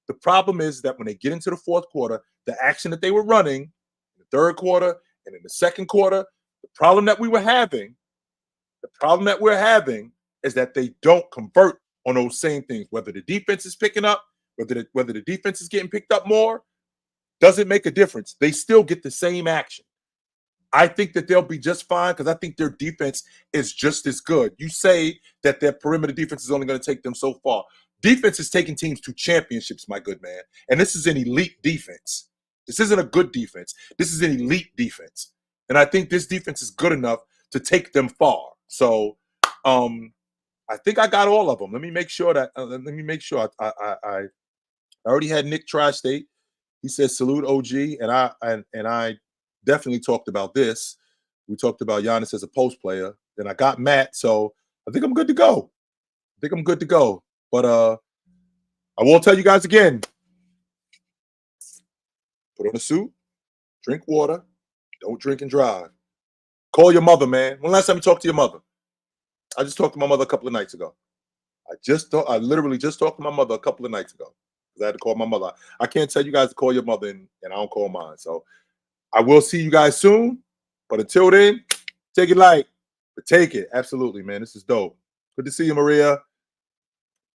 The problem is that when they get into the fourth quarter, the action that they were running in the third quarter and in the second quarter, the problem that we're having is that they don't convert on those same things. Whether the defense is picking up, whether the defense is getting picked up more, doesn't make a difference. They still get the same action. I think that they'll be just fine because I think their defense is just as good. You say that their perimeter defense is only going to take them so far. Defense is taking teams to championships, my good man. And this is an elite defense. This isn't a good defense. This is an elite defense. And I think this defense is good enough to take them far. So I think I got all of them. Let me make sure that I already had Nick Tri-State. He says salute OG, and I definitely talked about this. We talked about Giannis as a post player. Then I got Matt, so I think I'm good to go. But I will tell you guys again. Put on a suit, drink water, don't drink and drive. Call your mother, man. When last time you talked to your mother? I just talked to my mother a couple of nights ago. I literally just talked to my mother a couple of nights ago. I had to call my mother. I can't tell you guys to call your mother, and I don't call mine. So I will see you guys soon. But until then, take it light. But take it. Absolutely, man. This is dope. Good to see you, Maria.